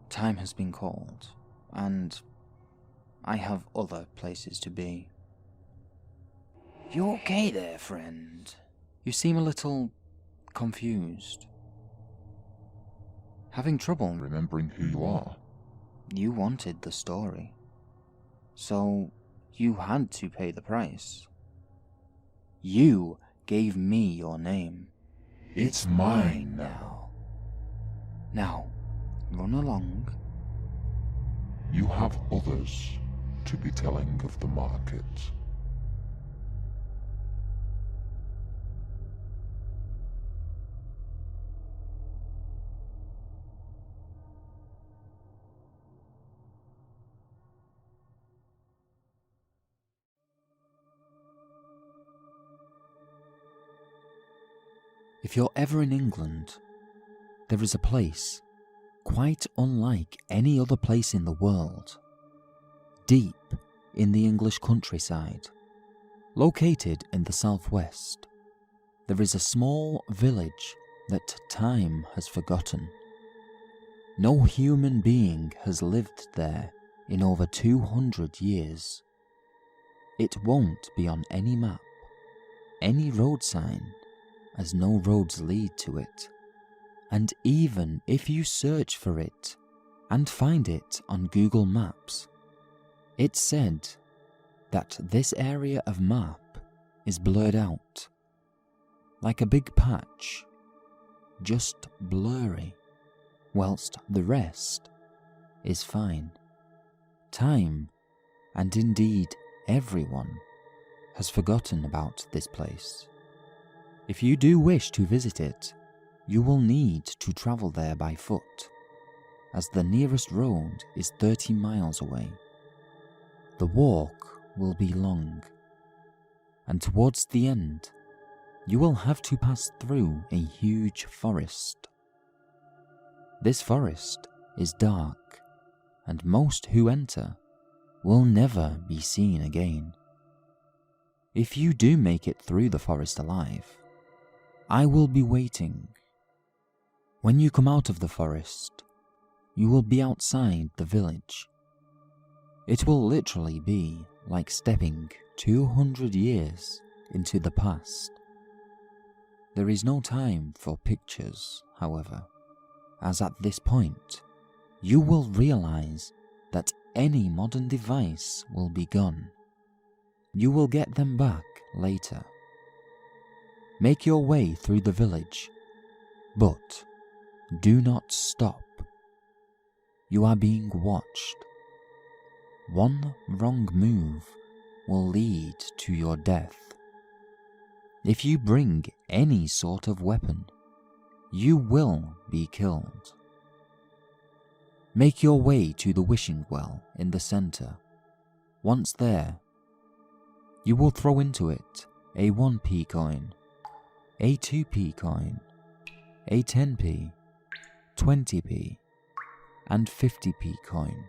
[SPEAKER 1] Time has been called, and I have other places to be. You okay there, friend? You seem a little confused. Having trouble
[SPEAKER 6] remembering who you are.
[SPEAKER 1] You wanted the story, so you had to pay the price. You gave me your name.
[SPEAKER 6] It's mine now.
[SPEAKER 1] Now, run along.
[SPEAKER 6] You have others to be telling of the market.
[SPEAKER 1] If you're ever in England, there is a place quite unlike any other place in the world, deep in the English countryside, located in the southwest, there is a small village that time has forgotten. No human being has lived there in over 200 years. It won't be on any map, any road sign, as no roads lead to it. And even if you search for it and find it on Google Maps, it's said that this area of map is blurred out, like a big patch, just blurry, whilst the rest is fine. Time, and indeed everyone, has forgotten about this place. If you do wish to visit it, you will need to travel there by foot, as the nearest road is 30 miles away. The walk will be long, and towards the end, you will have to pass through a huge forest. This forest is dark, and most who enter will never be seen again. If you do make it through the forest alive, I will be waiting. When you come out of the forest, you will be outside the village. It will literally be like stepping 200 years into the past. There is no time for pictures, however, as at this point, you will realize that any modern device will be gone. You will get them back later. Make your way through the village, but do not stop. You are being watched. One wrong move will lead to your death. If you bring any sort of weapon, you will be killed. Make your way to the wishing well in the center. Once there, you will throw into it a 1p coin, a 2p coin, a 10p, 20p, and 50p coin.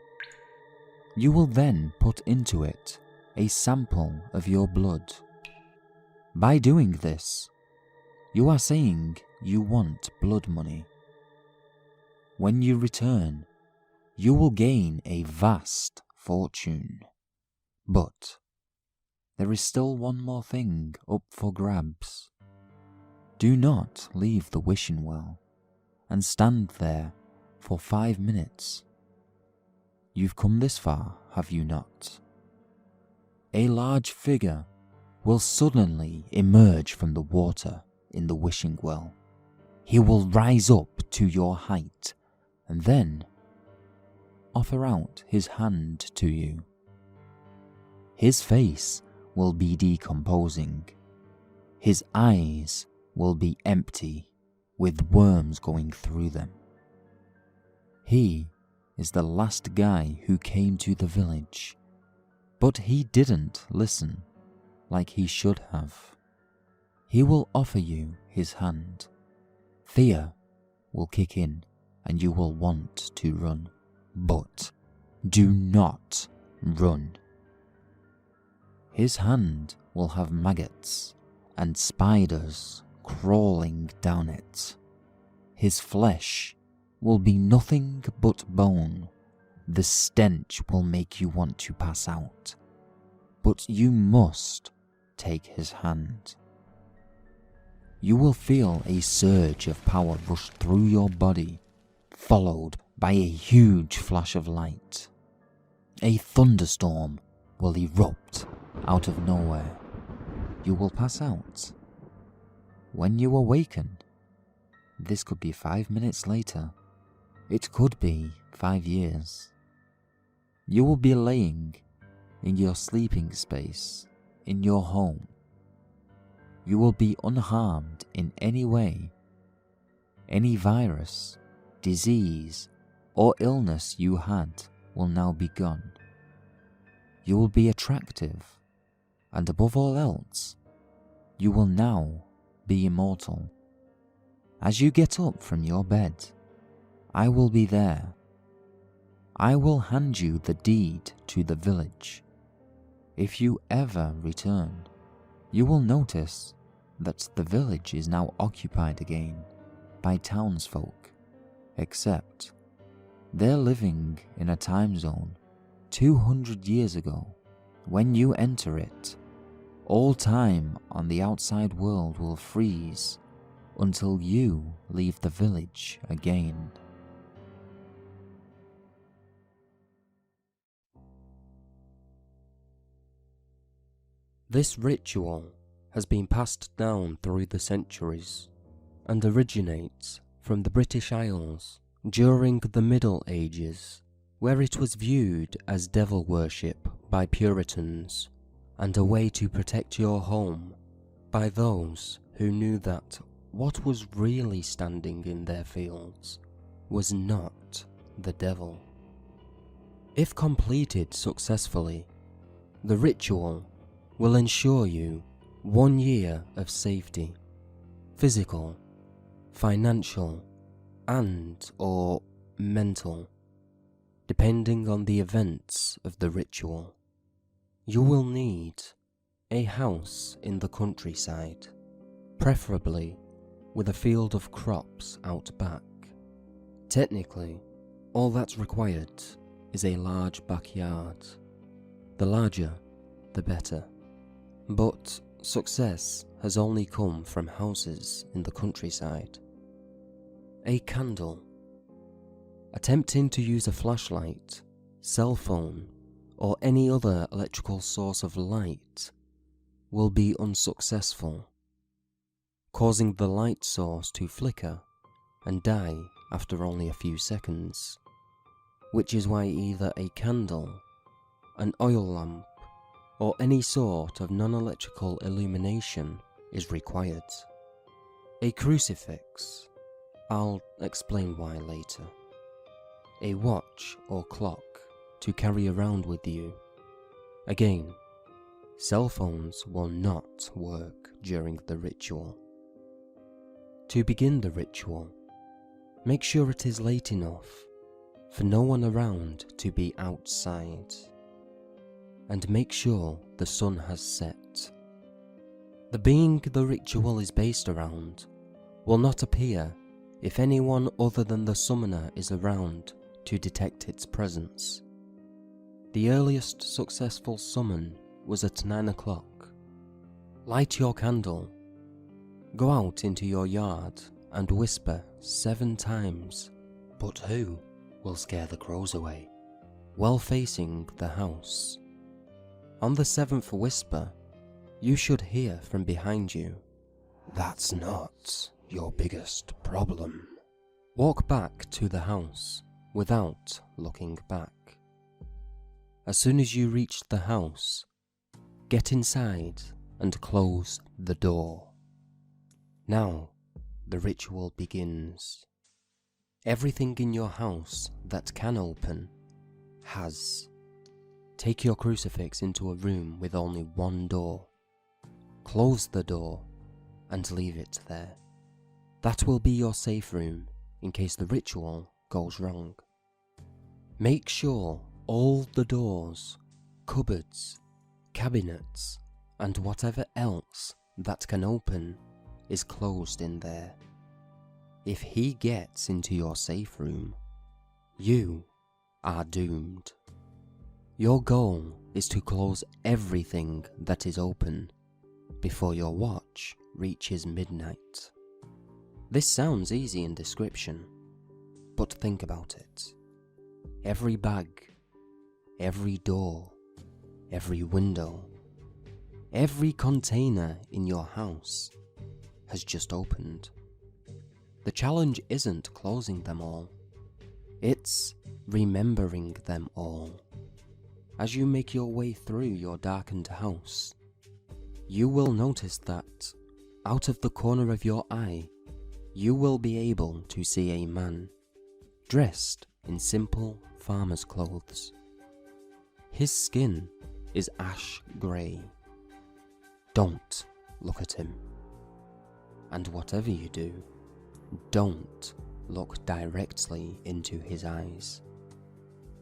[SPEAKER 1] You will then put into it a sample of your blood. By doing this, you are saying you want blood money. When you return, you will gain a vast fortune. But there is still one more thing up for grabs. Do not leave the wishing well and stand there for 5 minutes. You've come this far, have you not? A large figure will suddenly emerge from the water in the wishing well. He will rise up to your height and then offer out his hand to you. His face will be decomposing. His eyes will be empty, with worms going through them. He is the last guy who came to the village, but he didn't listen like he should have. He will offer you his hand. Fear will kick in and you will want to run, but do not run. His hand will have maggots and spiders crawling down it. His flesh will be nothing but bone. The stench will make you want to pass out, but you must take his hand. You will feel a surge of power rush through your body, followed by a huge flash of light. A thunderstorm will erupt out of nowhere. You will pass out. When you awaken, this could be 5 minutes later. It could be 5 years. You will be laying in your sleeping space in your home. You will be unharmed in any way. Any virus, disease, or illness you had will now be gone. You will be attractive, and above all else, you will now be immortal. As you get up from your bed, I will be there. I will hand you the deed to the village.
[SPEAKER 7] If you ever return, you will notice that the village is now occupied again by townsfolk, except they're living in a time zone 200 years ago. When you enter it, all time on the outside world will freeze until you leave the village again.
[SPEAKER 8] This ritual has been passed down through the centuries and originates from the British Isles during the Middle Ages, where it was viewed as devil worship by Puritans and a way to protect your home by those who knew that what was really standing in their fields was not the devil. If completed successfully, the ritual will ensure you 1 year of safety, physical, financial, and/or mental, depending on the events of the ritual. You will need a house in the countryside, preferably with a field of crops out back. Technically, all that's required is a large backyard. The larger, the better. But success has only come from houses in the countryside. A candle. Attempting to use a flashlight, cell phone, or any other electrical source of light will be unsuccessful, causing the light source to flicker and die after only a few seconds, which is why either a candle, an oil lamp, or any sort of non-electrical illumination is required. A crucifix. I'll explain why later. A watch or clock to carry around with you. Again, cell phones will not work during the ritual. To begin the ritual, make sure it is late enough for no one around to be outside, and make sure the sun has set. The being the ritual is based around will not appear if anyone other than the summoner is around to detect its presence. The earliest successful summon was at 9 o'clock. Light your candle, go out into your yard and whisper 7 times, but who will scare the crows away, while facing the house. On the 7th whisper, you should hear from behind you, "That's not your biggest problem." Walk back to the house without looking back. As soon as you reach the house, get inside and close the door. Now, the ritual begins. Everything in your house that can open has. Take your crucifix into a room with only one door. Close the door and leave it there. That will be your safe room in case the ritual goes wrong. Make sure all the doors, cupboards, cabinets, and whatever else that can open is closed in there. If he gets into your safe room, you are doomed. Your goal is to close everything that is open before your watch reaches midnight. This sounds easy in description, but think about it. Every bag, every door, every window, every container in your house has just opened. The challenge isn't closing them all, it's remembering them all. As you make your way through your darkened house, you will notice that, out of the corner of your eye, you will be able to see a man, dressed in simple farmer's clothes. His skin is ash grey. Don't look at him. And whatever you do, don't look directly into his eyes.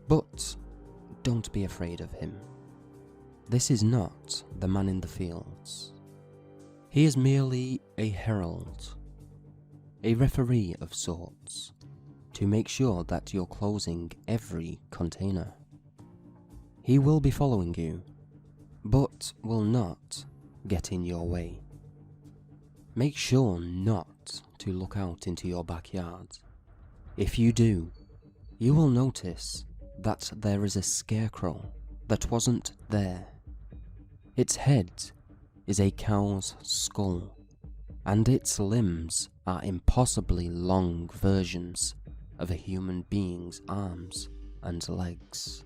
[SPEAKER 8] But don't be afraid of him. This is not the man in the fields. He is merely a herald, a referee of sorts, to make sure that you're closing every container. He will be following you, but will not get in your way. Make sure not to look out into your backyard. If you do, you will notice that there is a scarecrow that wasn't there. Its head is a cow's skull, and its limbs are impossibly long versions of a human being's arms and legs.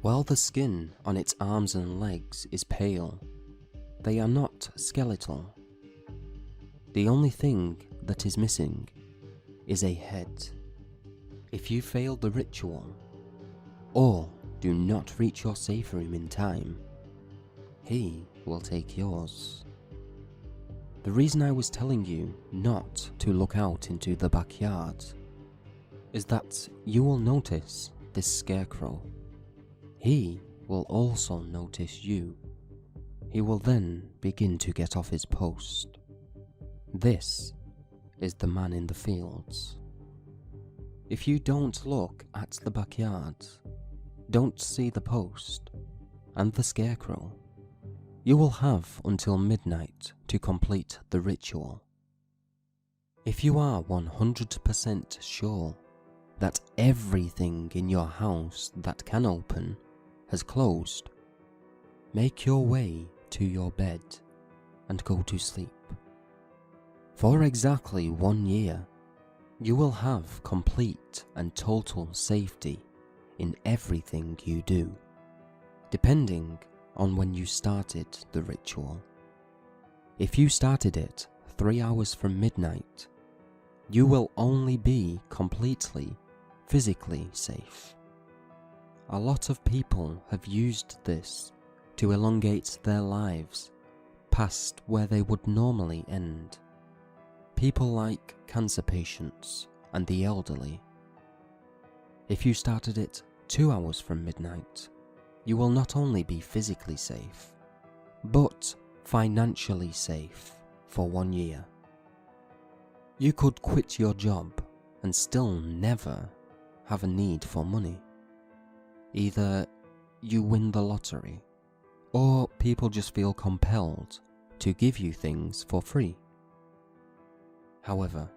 [SPEAKER 8] While the skin on its arms and legs is pale, they are not skeletal. The only thing that is missing is a head. If you fail the ritual, or do not reach your safe room in time, he will take yours. The reason I was telling you not to look out into the backyard is that you will notice this scarecrow. He will also notice you. He will then begin to get off his post. This is the man in the fields. If you don't look at the backyard, don't see the post and the scarecrow, you will have until midnight to complete the ritual. If you are 100% sure that everything in your house that can open has closed, make your way to your bed and go to sleep. For exactly 1 year, you will have complete and total safety in everything you do, depending on when you started the ritual. If you started it 3 hours from midnight, you will only be completely physically safe. A lot of people have used this to elongate their lives past where they would normally end. People like cancer patients and the elderly. If you started it 2 hours from midnight, you will not only be physically safe, but financially safe for 1 year. You could quit your job and still never have a need for money. Either you win the lottery, or people just feel compelled to give you things for free. However,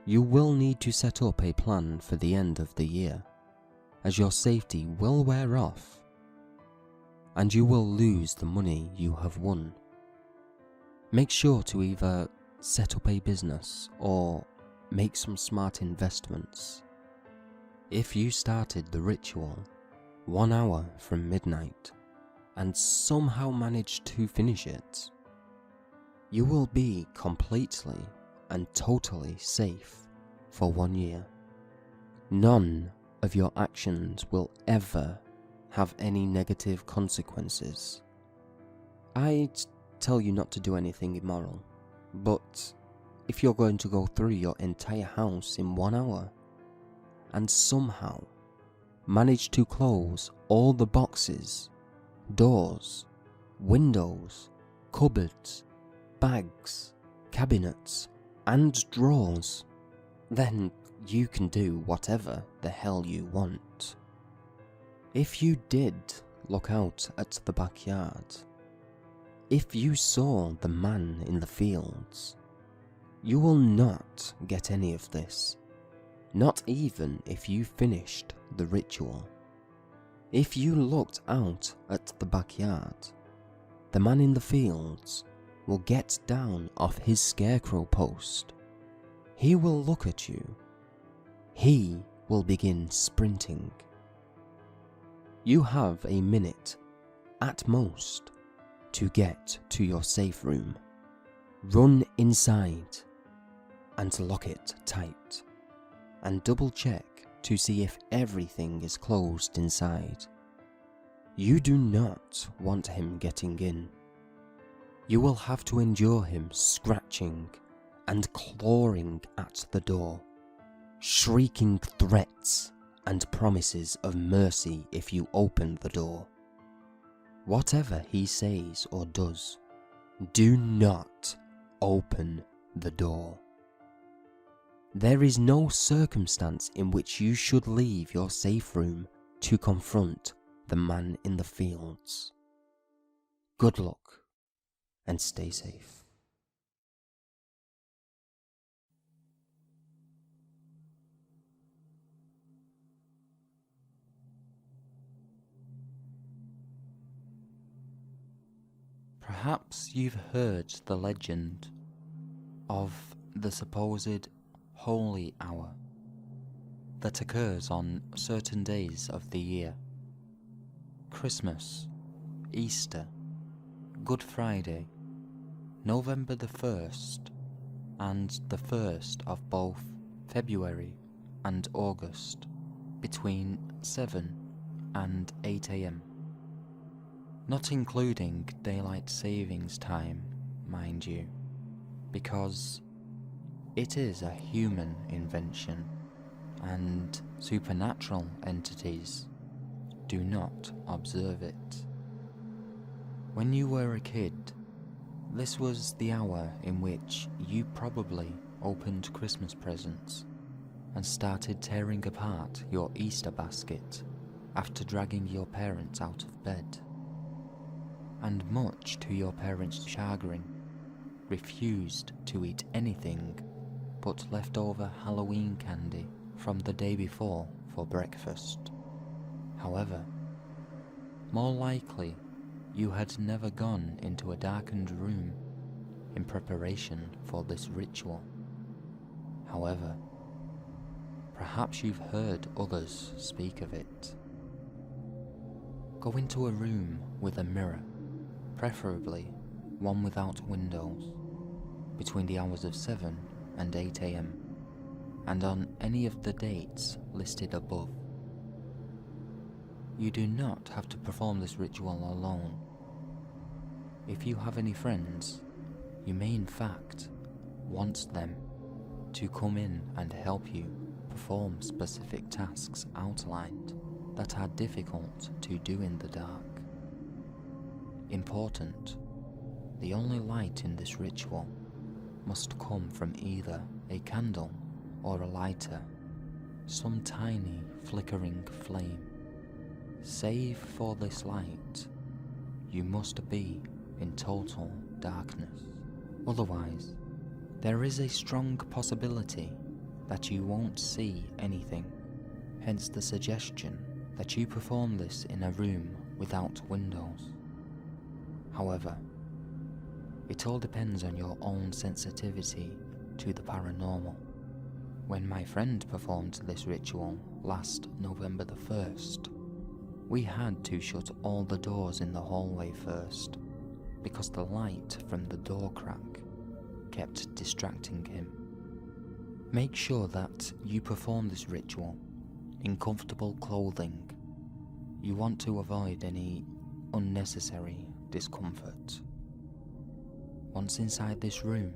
[SPEAKER 8] you will need to set up a plan for the end of the year, as your safety will wear off, and you will lose the money you have won. Make sure to either set up a business or make some smart investments. If you started the ritual 1 hour from midnight and somehow managed to finish it, you will be completely and totally safe for 1 year. None of your actions will ever have any negative consequences. I'd tell you not to do anything immoral, but if you're going to go through your entire house in 1 hour and somehow manage to close all the boxes, doors, windows, cupboards, bags, cabinets, and drawers, then you can do whatever the hell you want. If you did look out at the backyard, if you saw the man in the fields, you will not get any of this, not even if you finished the ritual. If you looked out at the backyard, the man in the fields will get down off his scarecrow post. He will look at you. He will begin sprinting. You have a minute, at most, to get to your safe room. Run inside and lock it tight, and double check to see if everything is closed inside. You do not want him getting in. You will have to endure him scratching and clawing at the door, shrieking threats and promises of mercy if you open the door. Whatever he says or does, do not open the door. There is no circumstance in which you should leave your safe room to confront the man in the fields. Good luck and stay safe.
[SPEAKER 1] Perhaps you've heard the legend of the supposed Holy Hour that occurs on certain days of the year. Christmas, Easter, Good Friday, November the 1st, and the 1st of both February and August, between 7 and 8 AM. Not including daylight savings time, mind you, because it is a human invention and supernatural entities do not observe it. When you were a kid, this was the hour in which you probably opened Christmas presents and started tearing apart your Easter basket after dragging your parents out of bed. And much to your parents' chagrin, refused to eat anything but leftover Halloween candy from the day before for breakfast. However, more likely you had never gone into a darkened room in preparation for this ritual. However, perhaps you've heard others speak of it. Go into a room with a mirror, preferably one without windows, between the hours of 7 and 8 AM, and on any of the dates listed above. You do not have to perform this ritual alone. If you have any friends, you may in fact want them to come in and help you perform specific tasks outlined that are difficult to do in the dark. Important, the only light in this ritual must come from either a candle or a lighter, some tiny flickering flame. Save for this light, you must be in total darkness. Otherwise, there is a strong possibility that you won't see anything, hence the suggestion that you perform this in a room without windows. However, it all depends on your own sensitivity to the paranormal. When my friend performed this ritual last November the 1st, we had to shut all the doors in the hallway first, because the light from the door crack kept distracting him. Make sure that you perform this ritual in comfortable clothing. You want to avoid any unnecessary discomfort. Once inside this room,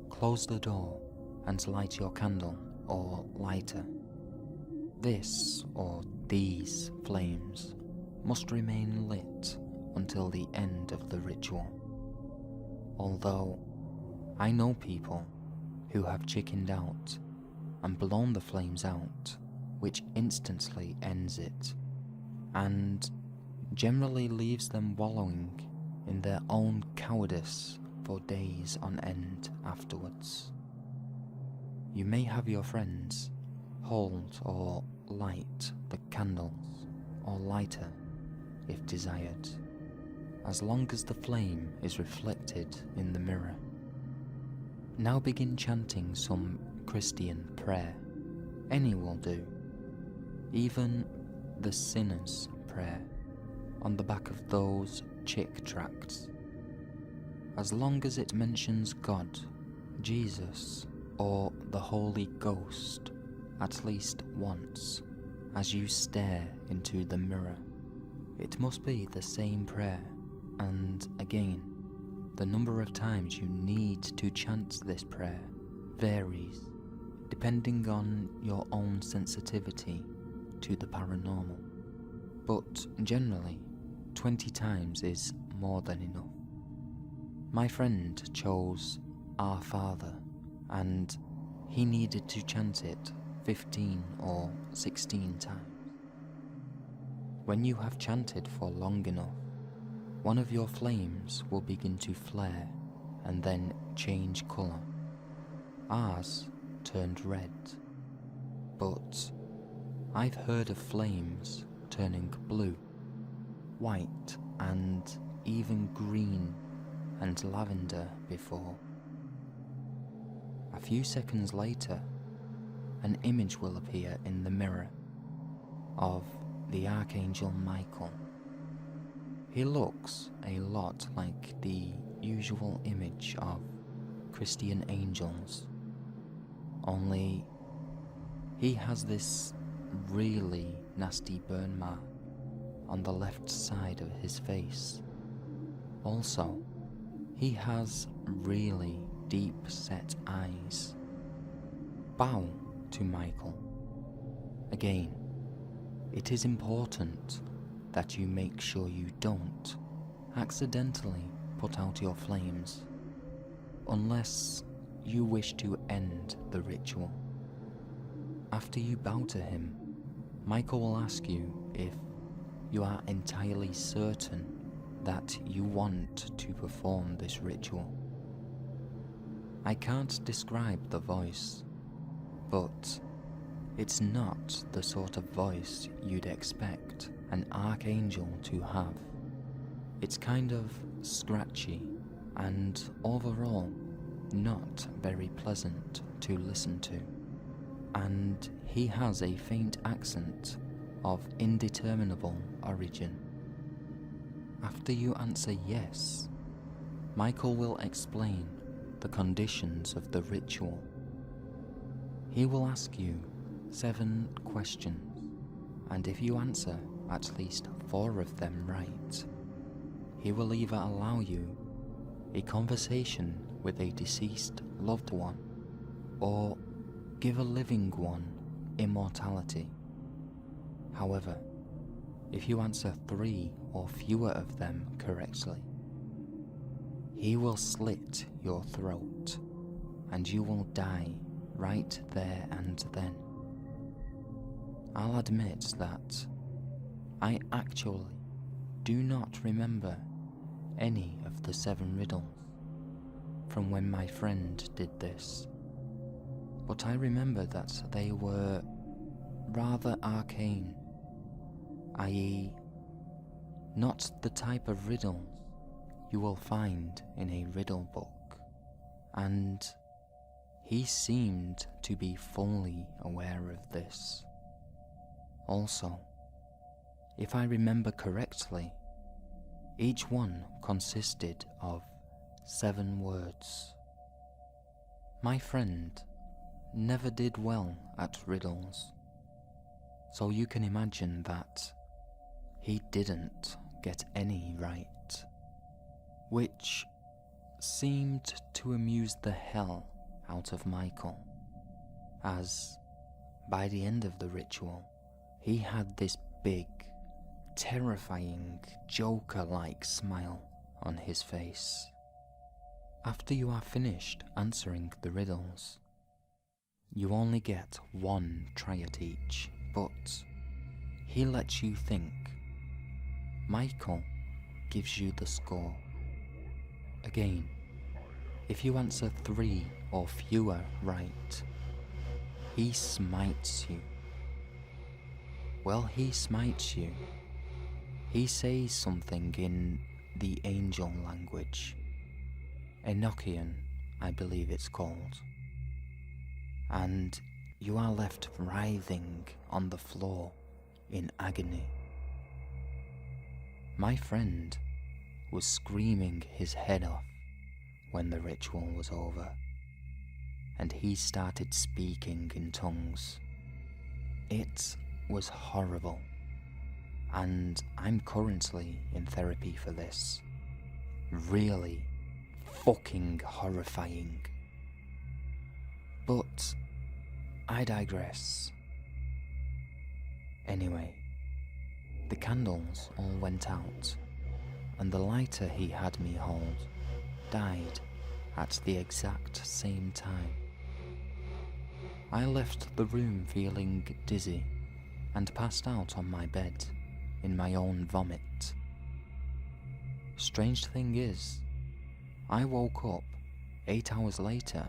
[SPEAKER 1] close the door and light your candle or lighter. This or these flames must remain lit until the end of the ritual. Although I know people who have chickened out and blown the flames out, which instantly ends it, and generally leaves them wallowing in their own cowardice for days on end afterwards. You may have your friends hold or light the candles or lighter if desired, as long as the flame is reflected in the mirror. Now begin chanting some Christian prayer. Any will do, even the sinner's prayer on the back of those chick tracts. As long as it mentions God, Jesus, or the Holy Ghost at least once as you stare into the mirror. It must be the same prayer, and again, the number of times you need to chant this prayer varies depending on your own sensitivity to the paranormal. But generally, 20 times is more than enough. My friend chose Our Father, and he needed to chant it 15 or 16 times. When you have chanted for long enough, one of your flames will begin to flare and then change colour. Ours turned red, but I've heard of flames turning blue, white, and even green and lavender before. A few seconds later, an image will appear in the mirror of the Archangel Michael. He looks a lot like the usual image of Christian angels, only he has this really nasty burn mark on the left side of his face. Also, he has really deep set eyes. Bow to Michael. Again, it is important that you make sure you don't accidentally put out your flames, unless you wish to end the ritual. After you bow to him, Michael will ask you if you are entirely certain that you want to perform this ritual. I can't describe the voice, but it's not the sort of voice you'd expect an archangel to have. It's kind of scratchy and overall not very pleasant to listen to. And he has a faint accent of indeterminable origin. After you answer yes, Michael will explain the conditions of the ritual. He will ask you 7 questions, and if you answer at least 4 of them right, he will either allow you a conversation with a deceased loved one, or give a living one immortality. However, if you answer 3 or fewer of them correctly, he will slit your throat, and you will die right there and then. I'll admit that I actually do not remember any of the 7 riddles from when my friend did this, but I remember that they were rather arcane, i.e., not the type of riddles you will find in a riddle book, and he seemed to be fully aware of this. Also, if I remember correctly, each one consisted of 7 words. My friend never did well at riddles, so you can imagine that he didn't get any right, which seemed to amuse the hell out of Michael, as by the end of the ritual, he had this big, terrifying, Joker-like smile on his face. After you are finished answering the riddles, you only get 1 try at each, but he lets you think. Michael gives you the score. Again, if you answer 3 or fewer right, he smites you. Well, he smites you. He says something in the angel language. Enochian, I believe it's called. And you are left writhing on the floor in agony. My friend was screaming his head off when the ritual was over, and he started speaking in tongues. It was horrible, and I'm currently in therapy for this. Really fucking horrifying. But I digress. Anyway,
[SPEAKER 7] The candles all went out, and the lighter he had me hold died at the exact same time. I left the room feeling dizzy and passed out on my bed in my own vomit. Strange thing is, I woke up 8 hours later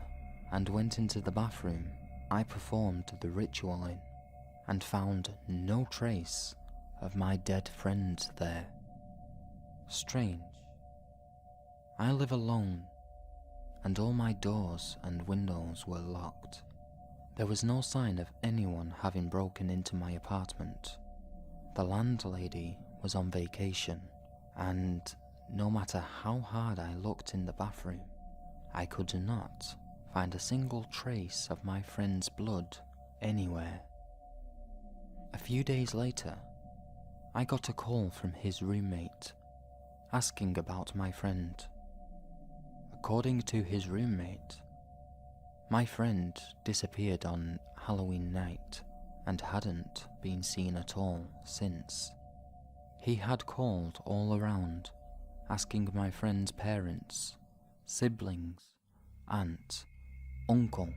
[SPEAKER 7] and went into the bathroom I performed the ritual in and found no trace of my dead friend there. Strange. I live alone, and all my doors and windows were locked. There was no sign of anyone having broken into my apartment. The landlady was on vacation, and no matter how hard I looked in the bathroom, I could not find a single trace of my friend's blood anywhere. A few days later, I got a call from his roommate, asking about my friend. According to his roommate, my friend disappeared on Halloween night and hadn't been seen at all since. He had called all around, asking my friend's parents, siblings, aunt, uncle,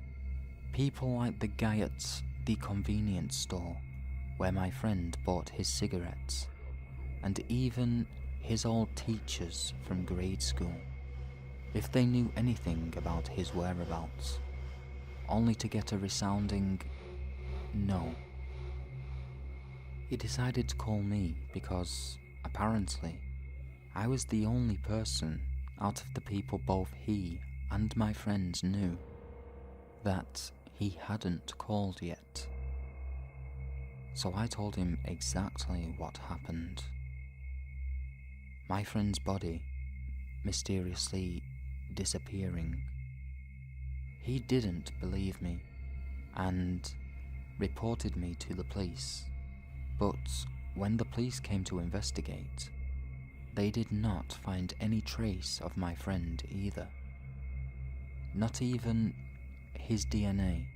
[SPEAKER 7] people like the guy at the convenience store where my friend bought his cigarettes, and even his old teachers from grade school, if they knew anything about his whereabouts, only to get a resounding no. He decided to call me because, apparently, I was the only person out of the people both he and my friends knew that he hadn't called yet. So I told him exactly what happened. My friend's body mysteriously disappearing. He didn't believe me and reported me to the police, but when the police came to investigate, they did not find any trace of my friend either. Not even his DNA.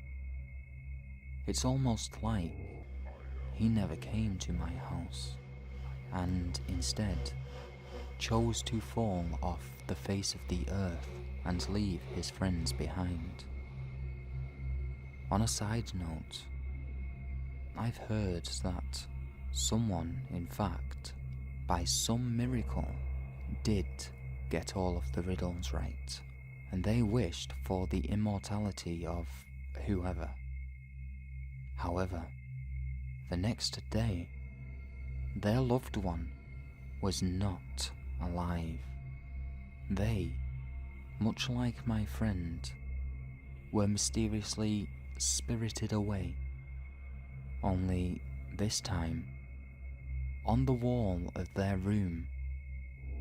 [SPEAKER 7] It's almost like he never came to my house, and instead chose to fall off the face of the earth and leave his friends behind. On a side note, I've heard that someone, in fact, by some miracle, did get all of the riddles right, and they wished for the immortality of whoever. However, the next day, their loved one was not alive. They, much like my friend, were mysteriously spirited away. Only this time, on the wall of their room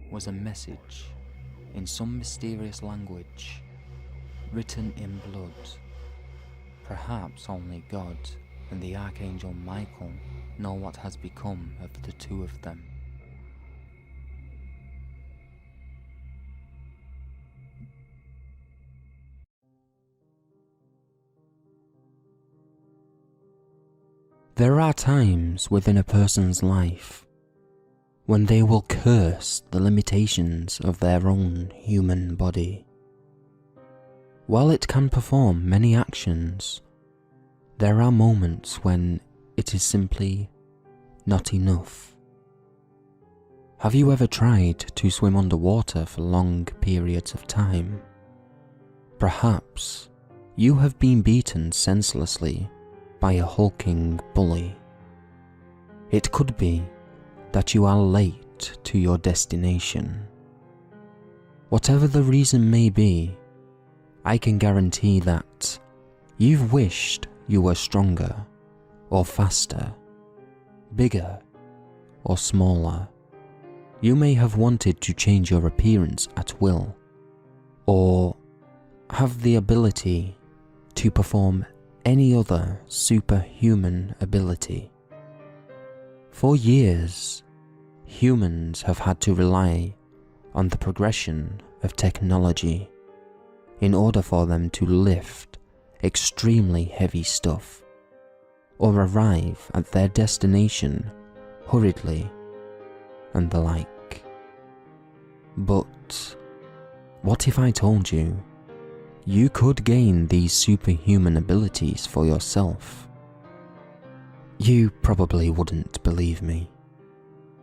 [SPEAKER 7] was a message in some mysterious language, written in blood. Perhaps only God and the Archangel Michael know what has become of the two of them. There are times within a person's life when they will curse the limitations of their own human body. While it can perform many actions, there are moments when it is simply not enough. Have you ever tried to swim underwater for long periods of time? Perhaps you have been beaten senselessly by a hulking bully. It could be that you are late to your destination. Whatever the reason may be, I can guarantee that you've wished you were stronger or faster, bigger or smaller. You may have wanted to change your appearance at will, or have the ability to perform any other superhuman ability. For years, humans have had to rely on the progression of technology in order for them to lift extremely heavy stuff or arrive at their destination hurriedly and the like. But what if I told you you could gain these superhuman abilities for yourself? You probably wouldn't believe me.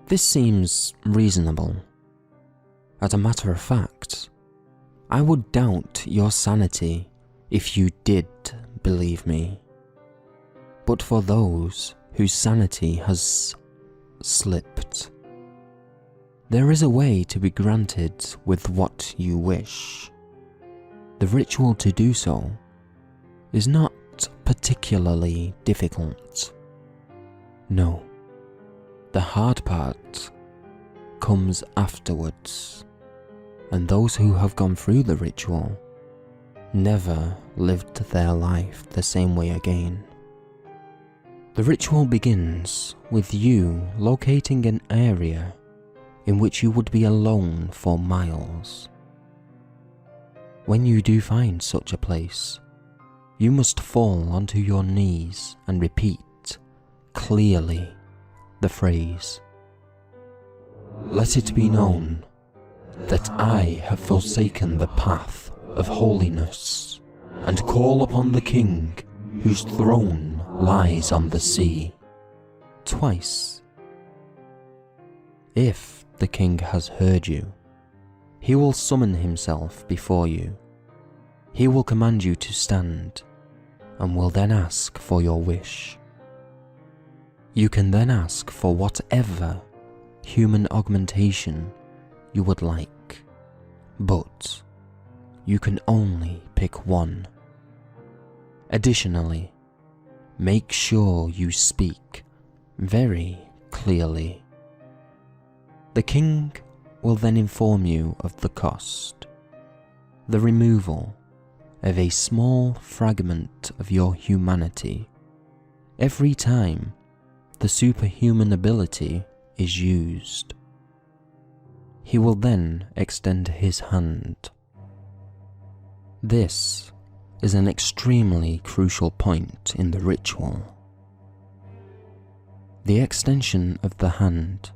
[SPEAKER 7] This seems reasonable. As a matter of fact, I would doubt your sanity if you did believe me. But for those whose sanity has slipped, there is a way to be granted with what you wish. The ritual to do so is not particularly difficult. No, the hard part comes afterwards, and those who have gone through the ritual never lived their life the same way again. The ritual begins with you locating an area in which you would be alone for miles. When you do find such a place, you must fall onto your knees and repeat clearly the phrase, "Let it be known that I have forsaken the path of holiness and call upon the King whose throne lies on the sea," twice. If the King has heard you, he will summon himself before you. He will command you to stand and will then ask for your wish. You can then ask for whatever human augmentation you would like, but you can only pick one. Additionally, make sure you speak very clearly. The King will then inform you of the cost, the removal of a small fragment of your humanity every time the superhuman ability is used. He will then extend his hand. This is an extremely crucial point in the ritual. The extension of the hand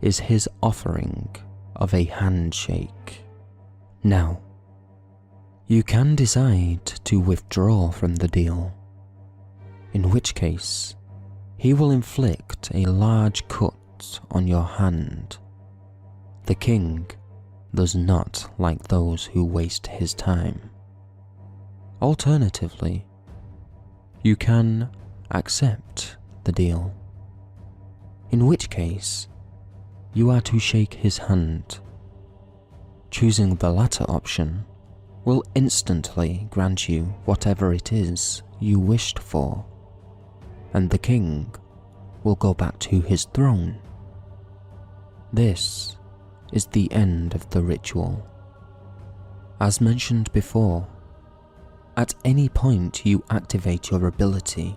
[SPEAKER 7] is his offering of a handshake. Now, you can decide to withdraw from the deal, in which case he will inflict a large cut on your hand. The King does not like those who waste his time. Alternatively, you can accept the deal, in which case you are to shake his hand. Choosing the latter option will instantly grant you whatever it is you wished for, and the King will go back to his throne. This is the end of the ritual. As mentioned before, at any point you activate your ability,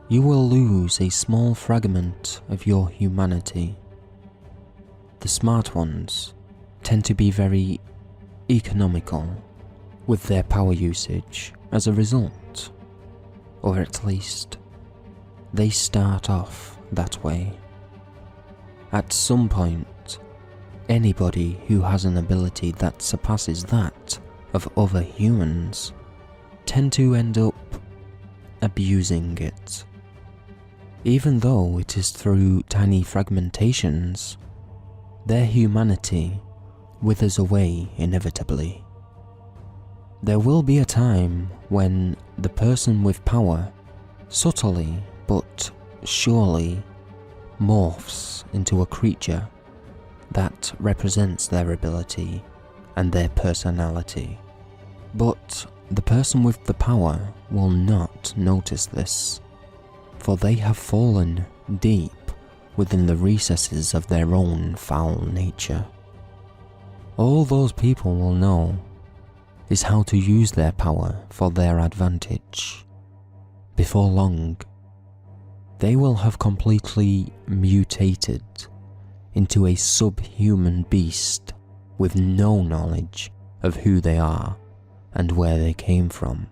[SPEAKER 7] you will lose a small fragment of your humanity. The smart ones tend to be very economical with their power usage as a result, or at least they start off that way. At some point, anybody who has an ability that surpasses that of other humans tend to end up abusing it. Even though it is through tiny fragmentations, their humanity withers away inevitably. There will be a time when the person with power subtly but surely morphs into a creature that represents their ability and their personality. But the person with the power will not notice this, for they have fallen deep within the recesses of their own foul nature. All those people will know is how to use their power for their advantage. Before long, they will have completely mutated into a subhuman beast with no knowledge of who they are and where they came from.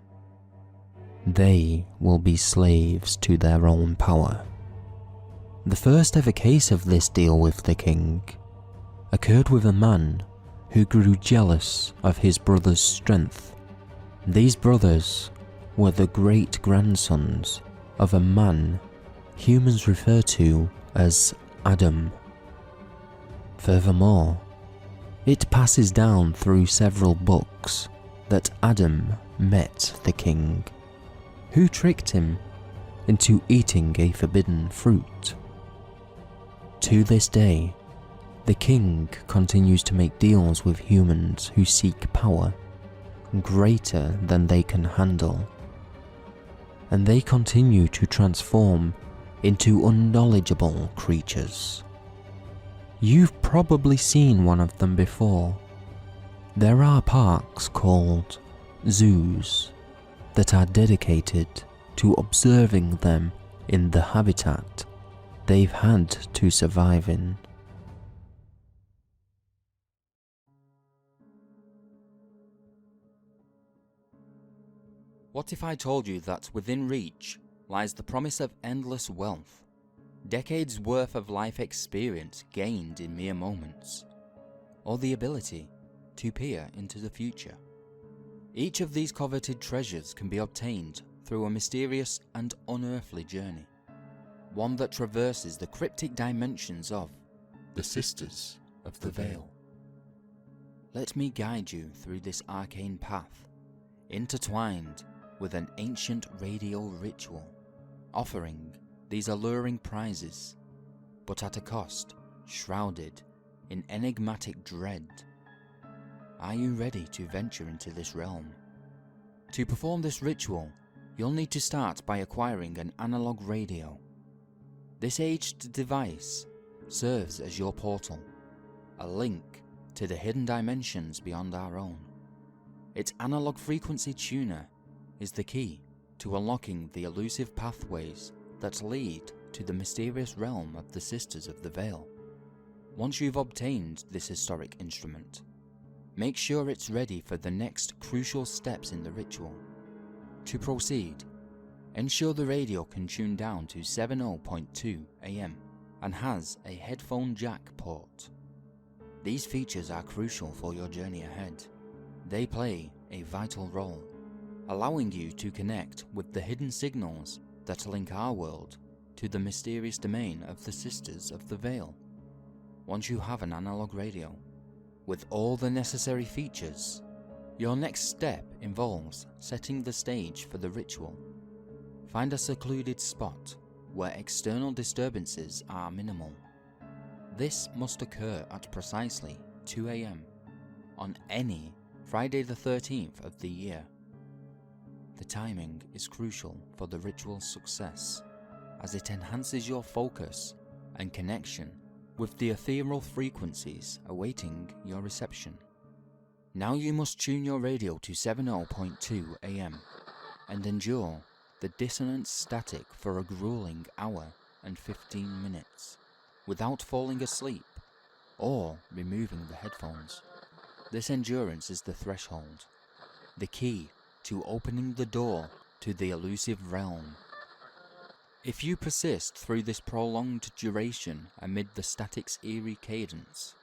[SPEAKER 7] They will be slaves to their own power. The first ever case of this deal with the king occurred with a man who grew jealous of his brother's strength. These brothers were the great-grandsons of a man humans refer to as Adam. Furthermore, it passes down through several books that Adam met the king, who tricked him into eating a forbidden fruit. To this day, the king continues to make deals with humans who seek power greater than they can handle, and they continue to transform into unknowledgeable creatures. You've probably seen one of them before. There are parks called zoos that are dedicated to observing them in the habitat they've had to survive in.
[SPEAKER 1] What if I told you that within reach lies the promise of endless wealth, decades worth of life experience gained in mere moments, or the ability to peer into the future? Each of these coveted treasures can be obtained through a mysterious and unearthly journey, one that traverses the cryptic dimensions of the Sisters of the Vale. Let me guide you through this arcane path, intertwined with an ancient radio ritual, offering these alluring prizes, but at a cost shrouded in enigmatic dread. Are you ready to venture into this realm? To perform this ritual, you'll need to start by acquiring an analog radio. This aged device serves as your portal, a link to the hidden dimensions beyond our own. Its analog frequency tuner is the key to unlocking the elusive pathways that lead to the mysterious realm of the Sisters of the Vale. Once you've obtained this historic instrument, make sure it's ready for the next crucial steps in the ritual. To proceed, ensure the radio can tune down to 70.2 AM and has a headphone jack port. These features are crucial for your journey ahead. They play a vital role, allowing you to connect with the hidden signals that link our world to the mysterious domain of the Sisters of the Vale. Once you have an analog radio, with all the necessary features, your next step involves setting the stage for the ritual. Find a secluded spot where external disturbances are minimal. This must occur at precisely 2 AM on any Friday the 13th of the year. The timing is crucial for the ritual's success, as it enhances your focus and connection with the ethereal frequencies awaiting your reception. Now you must tune your radio to 70.2 AM and endure the dissonant static for a grueling hour and 15 minutes without falling asleep or removing the headphones. This endurance is the threshold, the key to opening the door to the elusive realm. If you persist through this prolonged duration amid the static's eerie cadence,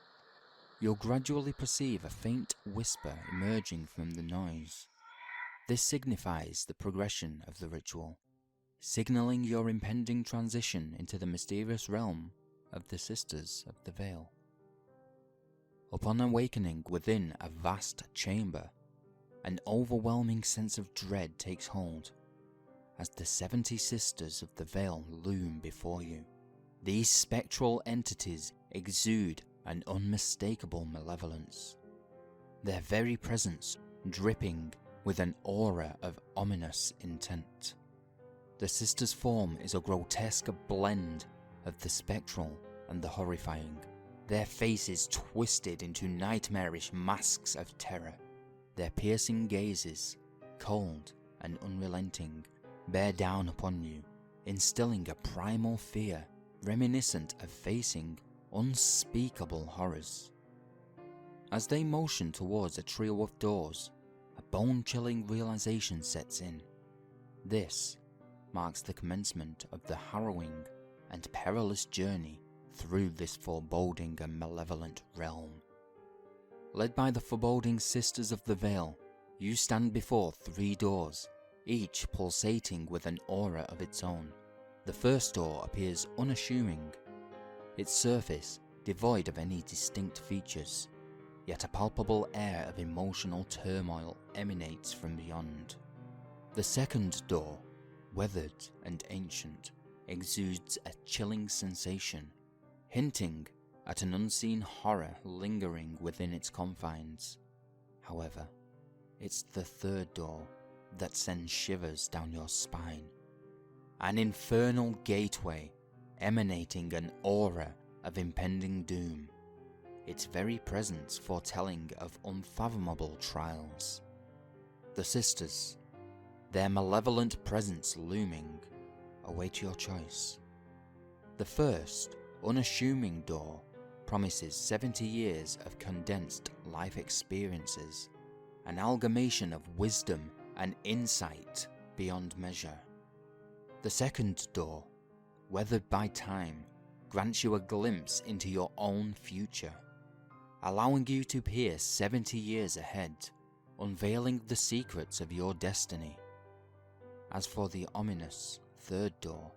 [SPEAKER 1] you'll gradually perceive a faint whisper emerging from the noise. This signifies the progression of the ritual, signaling your impending transition into the mysterious realm of the Sisters of the Vale. Upon awakening within a vast chamber, an overwhelming sense of dread takes hold as the 70 Sisters of the Vale loom before you. These spectral entities exude an unmistakable malevolence, their very presence dripping with an aura of ominous intent. The Sisters' form is a grotesque blend of the spectral and the horrifying, their faces twisted into nightmarish masks of terror. Their piercing gazes, cold and unrelenting, bear down upon you, instilling a primal fear reminiscent of facing unspeakable horrors. As they motion towards a trio of doors, a bone-chilling realization sets in. This marks the commencement of the harrowing and perilous journey through this foreboding and malevolent realm. Led by the foreboding Sisters of the Vale, you stand before 3 doors, each pulsating with an aura of its own. The first door appears unassuming, its surface devoid of any distinct features, yet a palpable air of emotional turmoil emanates from beyond. The second door, weathered and ancient, exudes a chilling sensation, hinting at an unseen horror lingering within its confines. However, it's the third door that sends shivers down your spine. An infernal gateway emanating an aura of impending doom, its very presence foretelling of unfathomable trials. The Sisters, their malevolent presence looming, await your choice. The first, unassuming door promises 70 years of condensed life experiences, an amalgamation of wisdom and insight beyond measure. The second door, weathered by time, grants you a glimpse into your own future, allowing you to peer 70 years ahead, unveiling the secrets of your destiny. As for the ominous third door,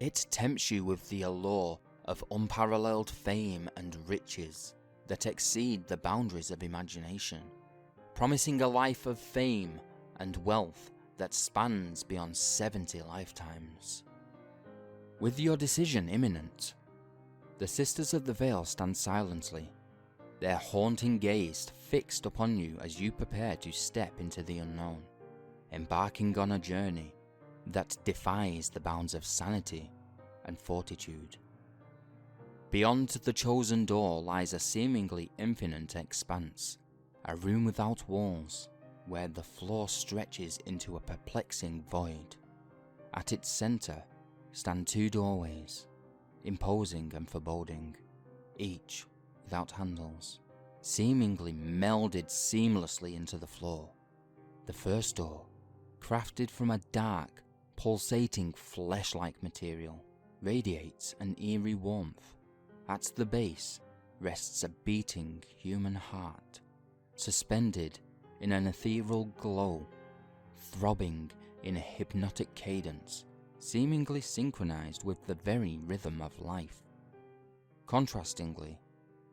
[SPEAKER 1] it tempts you with the allure of unparalleled fame and riches that exceed the boundaries of imagination, promising a life of fame and wealth that spans beyond 70 lifetimes. With your decision imminent, the Sisters of the Vale stand silently, their haunting gaze fixed upon you as you prepare to step into the unknown, embarking on a journey that defies the bounds of sanity and fortitude. Beyond the chosen door lies a seemingly infinite expanse, a room without walls, where the floor stretches into a perplexing void. At its center stand 2 doorways, imposing and foreboding, each without handles, seemingly melded seamlessly into the floor. The first door, crafted from a dark, pulsating flesh-like material, radiates an eerie warmth. At the base rests a beating human heart, suspended in an ethereal glow, throbbing in a hypnotic cadence, seemingly synchronized with the very rhythm of life. Contrastingly,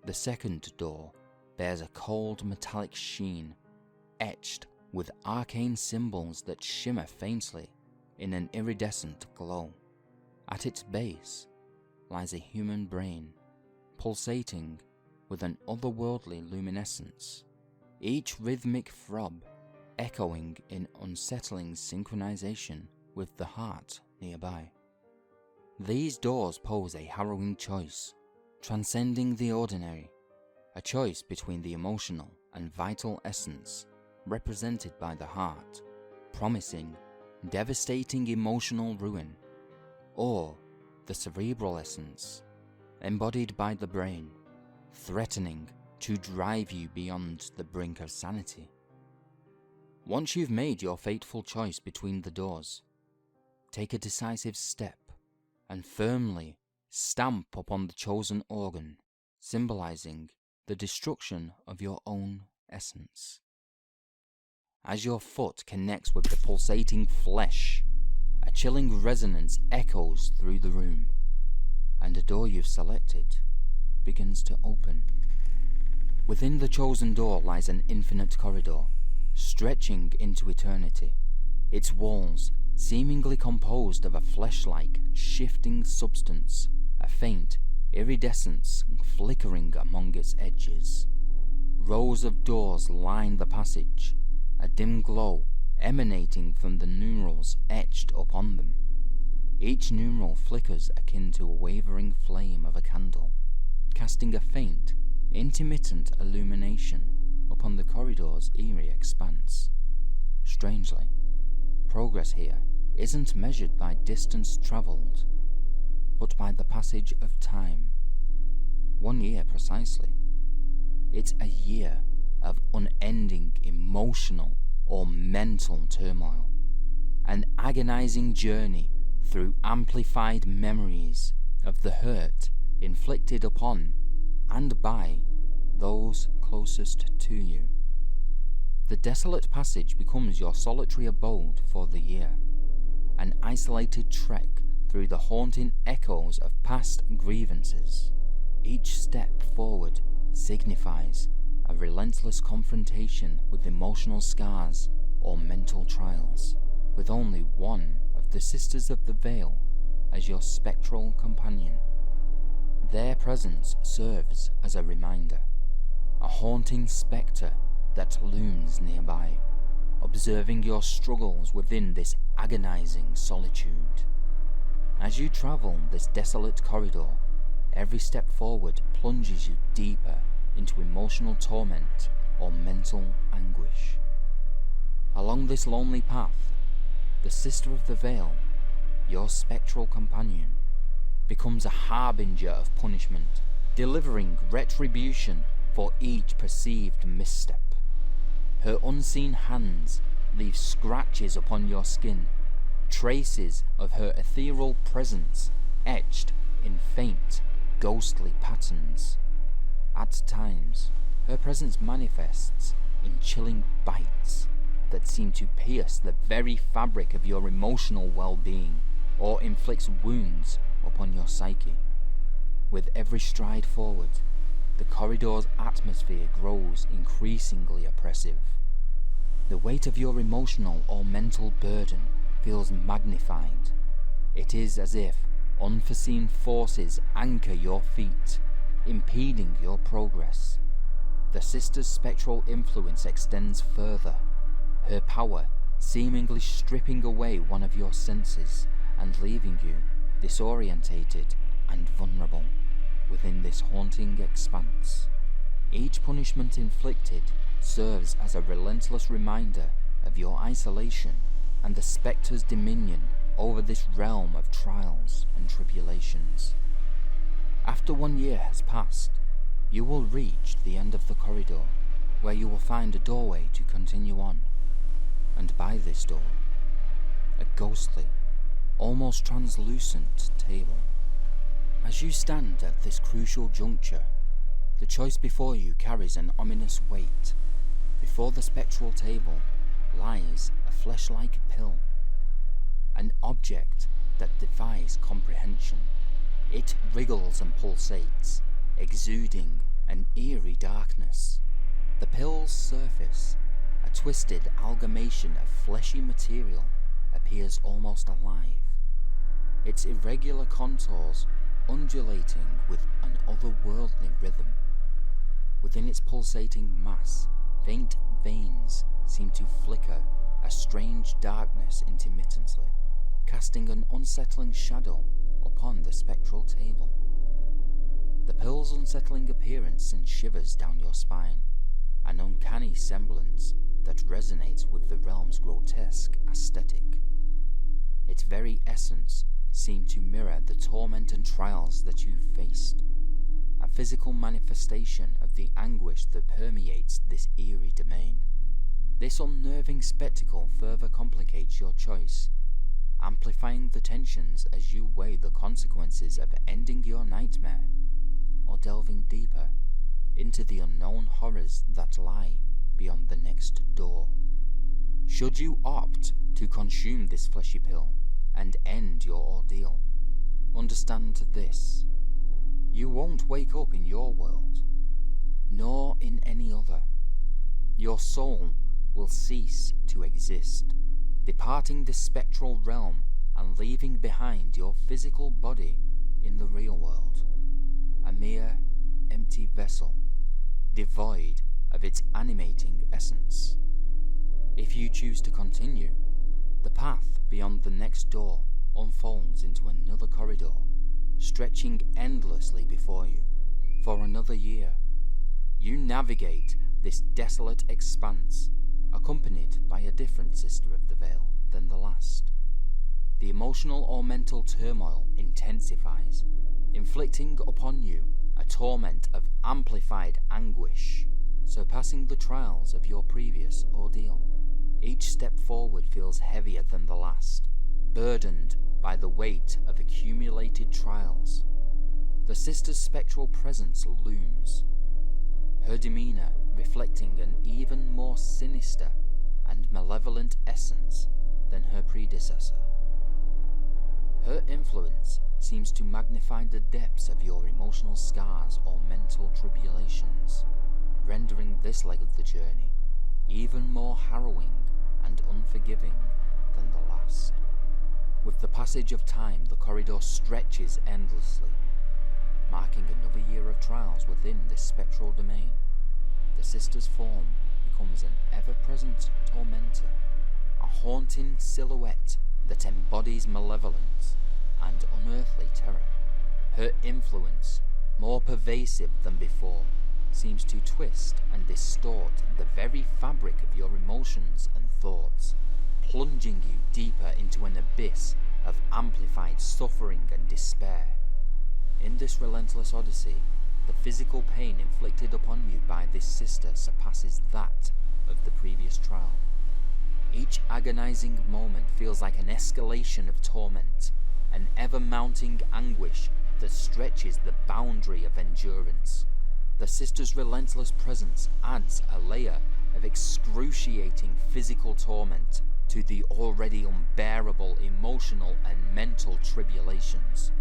[SPEAKER 1] the second door bears a cold metallic sheen, etched with arcane symbols that shimmer faintly in an iridescent glow. At its base lies a human brain, pulsating with an otherworldly luminescence, each rhythmic throb echoing in unsettling synchronization with the heart nearby. These doors pose a harrowing choice, transcending the ordinary, a choice between the emotional and vital essence represented by the heart, promising devastating emotional ruin, or the cerebral essence, embodied by the brain, threatening to drive you beyond the brink of sanity. Once you've made your fateful choice between the doors, take a decisive step and firmly stamp upon the chosen organ, symbolizing the destruction of your own essence. As your foot connects with the pulsating flesh, a chilling resonance echoes through the room, and a door you've selected begins to open. Within the chosen door lies an infinite corridor, stretching into eternity, its walls seemingly composed of a flesh-like, shifting substance, a faint iridescence flickering among its edges. Rows of doors line the passage, a dim glow emanating from the numerals etched upon them. Each numeral flickers akin to a wavering flame of a candle, casting a faint, intermittent illumination upon the corridor's eerie expanse. Strangely, progress here isn't measured by distance travelled, but by the passage of time. 1 year precisely. It's a year of unending emotional or mental turmoil, an agonizing journey through amplified memories of the hurt inflicted upon and by those closest to you. The desolate passage becomes your solitary abode for the year, an isolated trek through the haunting echoes of past grievances. Each step forward signifies a relentless confrontation with emotional scars or mental trials, with only one of the Sisters of the Vale as your spectral companion. Their presence serves as a reminder, a haunting spectre that looms nearby, observing your struggles within this agonizing solitude. As you travel this desolate corridor, every step forward plunges you deeper into emotional torment or mental anguish. Along this lonely path, the Sister of the Vale, your spectral companion, becomes a harbinger of punishment, delivering retribution for each perceived misstep. Her unseen hands leave scratches upon your skin, traces of her ethereal presence etched in faint, ghostly patterns. At times, her presence manifests in chilling bites that seem to pierce the very fabric of your emotional well-being, or inflicts wounds upon your psyche. With every stride forward, the corridor's atmosphere grows increasingly oppressive. The weight of your emotional or mental burden feels magnified. It is as if unforeseen forces anchor your feet, impeding your progress. The Sister's spectral influence extends further, her power seemingly stripping away one of your senses and leaving you disorientated and vulnerable within this haunting expanse. Each punishment inflicted serves as a relentless reminder of your isolation and the spectre's dominion over this realm of trials and tribulations. After 1 year has passed, you will reach the end of the corridor, where you will find a doorway to continue on, and by this door, a ghostly, almost translucent table. As you stand at this crucial juncture, the choice before you carries an ominous weight. Before the spectral table lies a flesh-like pill, an object that defies comprehension. It wriggles and pulsates, exuding an eerie darkness. The pill's surface, a twisted amalgamation of fleshy material, appears almost alive, its irregular contours undulating with an otherworldly rhythm. Within its pulsating mass, faint veins seem to flicker a strange darkness intermittently, casting an unsettling shadow upon the spectral table. The pill's unsettling appearance sends shivers down your spine, an uncanny semblance that resonates with the realm's grotesque aesthetic. Its very essence seemed to mirror the torment and trials that you faced, a physical manifestation of the anguish that permeates this eerie domain. This unnerving spectacle further complicates your choice, amplifying the tensions as you weigh the consequences of ending your nightmare or delving deeper into the unknown horrors that lie beyond the next door. Should you opt to consume this fleshy pill and end your ordeal, understand this: you won't wake up in your world, nor in any other. Your soul will cease to exist, departing the spectral realm and leaving behind your physical body in the real world, a mere empty vessel, devoid of its animating essence. If you choose to continue, the path beyond the next door unfolds into another corridor, stretching endlessly before you. For another year, you navigate this desolate expanse, accompanied by a different Sister of the Vale than the last. The emotional or mental turmoil intensifies, inflicting upon you a torment of amplified anguish, surpassing the trials of your previous ordeal. Each step forward feels heavier than the last, burdened by the weight of accumulated trials the sister's spectral presence looms, her demeanour reflecting an even more sinister and malevolent essence than her predecessor. Her influence seems to magnify the depths of your emotional scars or mental tribulations, rendering this leg of the journey even more harrowing and unforgiving than the last. With the passage of time, the corridor stretches endlessly, marking another year of trials within this spectral domain. The sister's form becomes an ever-present tormentor, a haunting silhouette that embodies malevolence and unearthly terror. Her influence, more pervasive than before, seems to twist and distort the very fabric of your emotions and thoughts, plunging you deeper into an abyss of amplified suffering and despair. In this relentless odyssey, the physical pain inflicted upon you by this sister surpasses that of the previous trial. Each agonizing moment feels like an escalation of torment, an ever-mounting anguish that stretches the boundary of endurance. The sister's relentless presence adds a layer of excruciating physical torment to the already unbearable emotional and mental tribulations,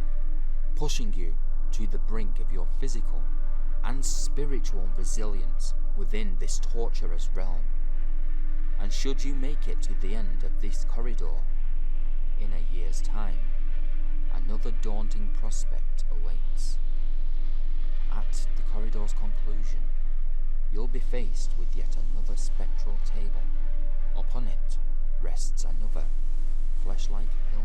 [SPEAKER 1] pushing you to the brink of your physical and spiritual resilience within this torturous realm. And should you make it to the end of this corridor, in a year's time, another daunting prospect awaits. At the corridor's conclusion, you'll be faced with yet another spectral table. Upon it rests another flesh-like pill,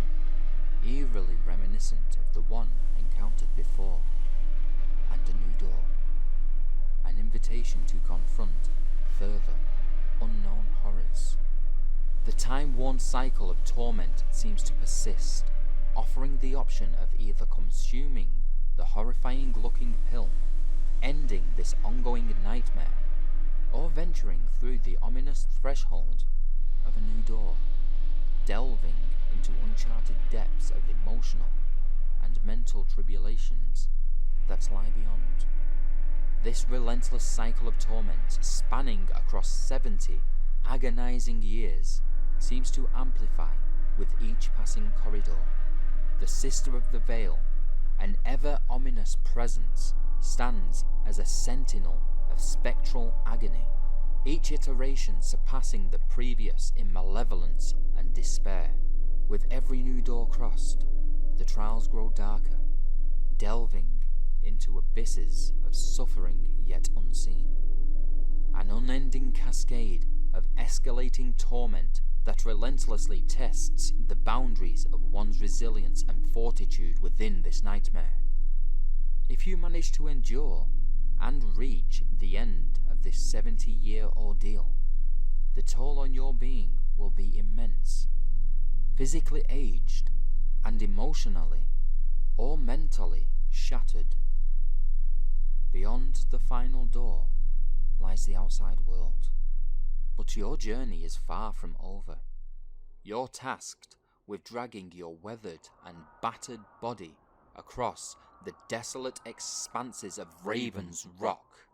[SPEAKER 1] eerily reminiscent of the one encountered before, and a new door, an invitation to confront further unknown horrors. The time-worn cycle of torment seems to persist, offering the option of either consuming the horrifying-looking pill, ending this ongoing nightmare, or venturing through the ominous threshold of a new door, delving into uncharted depths of emotional and mental tribulations that lie beyond. This relentless cycle of torment, spanning across 70 agonizing years, seems to amplify with each passing corridor. The Sister of the Vale, an ever-ominous presence, stands as a sentinel of spectral agony, each iteration surpassing the previous in malevolence and despair. With every new door crossed, the trials grow darker, delving into abysses of suffering yet unseen. An unending cascade of escalating torment that relentlessly tests the boundaries of one's resilience and fortitude within this nightmare. If you manage to endure and reach the end of this 70-year ordeal, the toll on your being will be immense, physically aged and emotionally or mentally shattered. Beyond the final door lies the outside world, but your journey is far from over. You're tasked with dragging your weathered and battered body across the desolate expanses of Raven's Rock.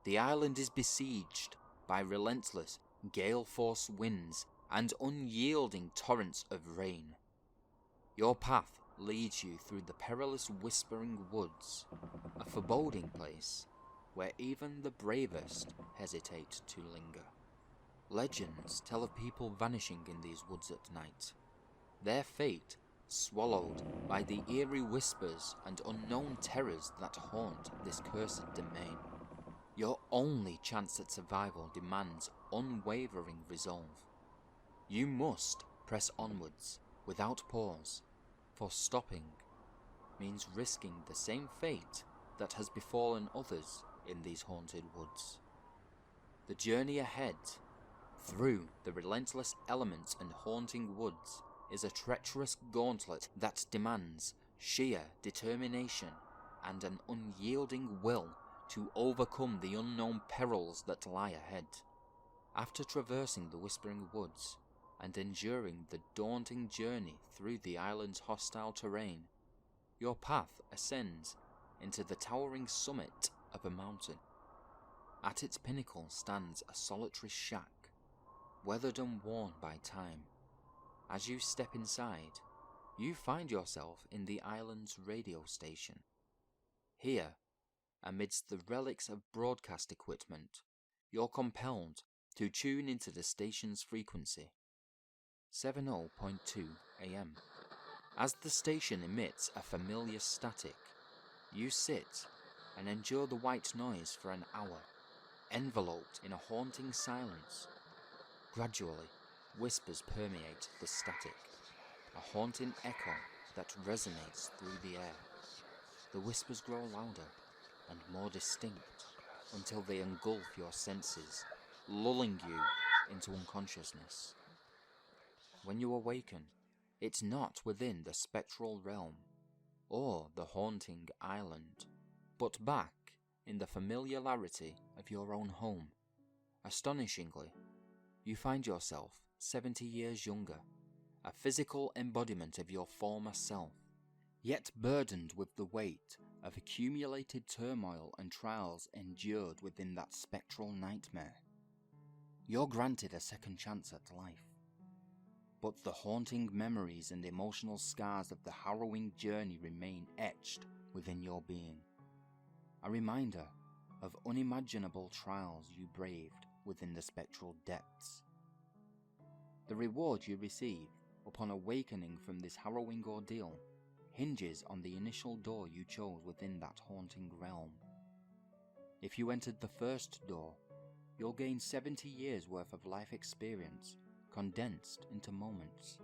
[SPEAKER 1] The island is besieged by relentless gale-force winds and unyielding torrents of rain. Your path leads you through the perilous Whispering Woods, a foreboding place where even the bravest hesitate to linger. Legends tell of people vanishing in these woods at night, their fate swallowed by the eerie whispers and unknown terrors that haunt this cursed domain. Your only chance at survival demands unwavering resolve. You must press onwards without pause, for stopping means risking the same fate that has befallen others in these haunted woods. The journey ahead, through the relentless elements and haunting woods, is a treacherous gauntlet that demands sheer determination and an unyielding will to overcome the unknown perils that lie ahead. After traversing the Whispering Woods and enduring the daunting journey through the island's hostile terrain, your path ascends into the towering summit of a mountain. At its pinnacle stands a solitary shack, weathered and worn by time. As you step inside, you find yourself in the island's radio station. Here, amidst the relics of broadcast equipment, you're compelled to tune into the station's frequency, 70.2 AM. As the station emits a familiar static, you sit and endure the white noise for an hour, enveloped in a haunting silence. Gradually, whispers permeate the static, a haunting echo that resonates through the air. The whispers grow louder and more distinct until they engulf your senses, lulling you into unconsciousness. When you awaken, it's not within the spectral realm or the haunting island, but back in the familiarity of your own home. Astonishingly, you find yourself 70 years younger, a physical embodiment of your former self, yet burdened with the weight of accumulated turmoil and trials endured within that spectral nightmare. You're granted a second chance at life, but the haunting memories and emotional scars of the harrowing journey remain etched within your being, a reminder of unimaginable trials you braved within the spectral depths. The reward you receive upon awakening from this harrowing ordeal hinges on the initial door you chose within that haunting realm. If you entered the first door, you'll gain 70 years worth of life experience condensed into moments.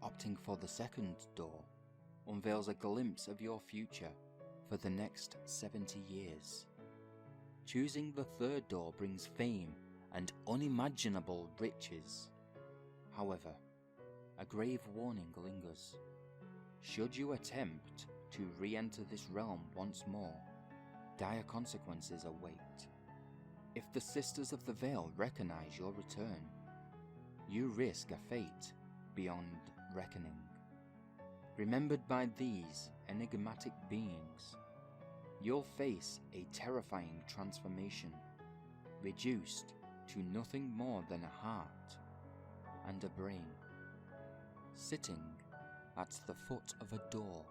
[SPEAKER 1] Opting for the second door unveils a glimpse of your future for the next 70 years. Choosing the third door brings fame and unimaginable riches. However, a grave warning lingers. Should you attempt to re-enter this realm once more, dire consequences await. If the Sisters of the Vale recognize your return, you risk a fate beyond reckoning. Remembered by these enigmatic beings, you'll face a terrifying transformation, reduced to nothing more than a heart and a brain, sitting at the foot of a door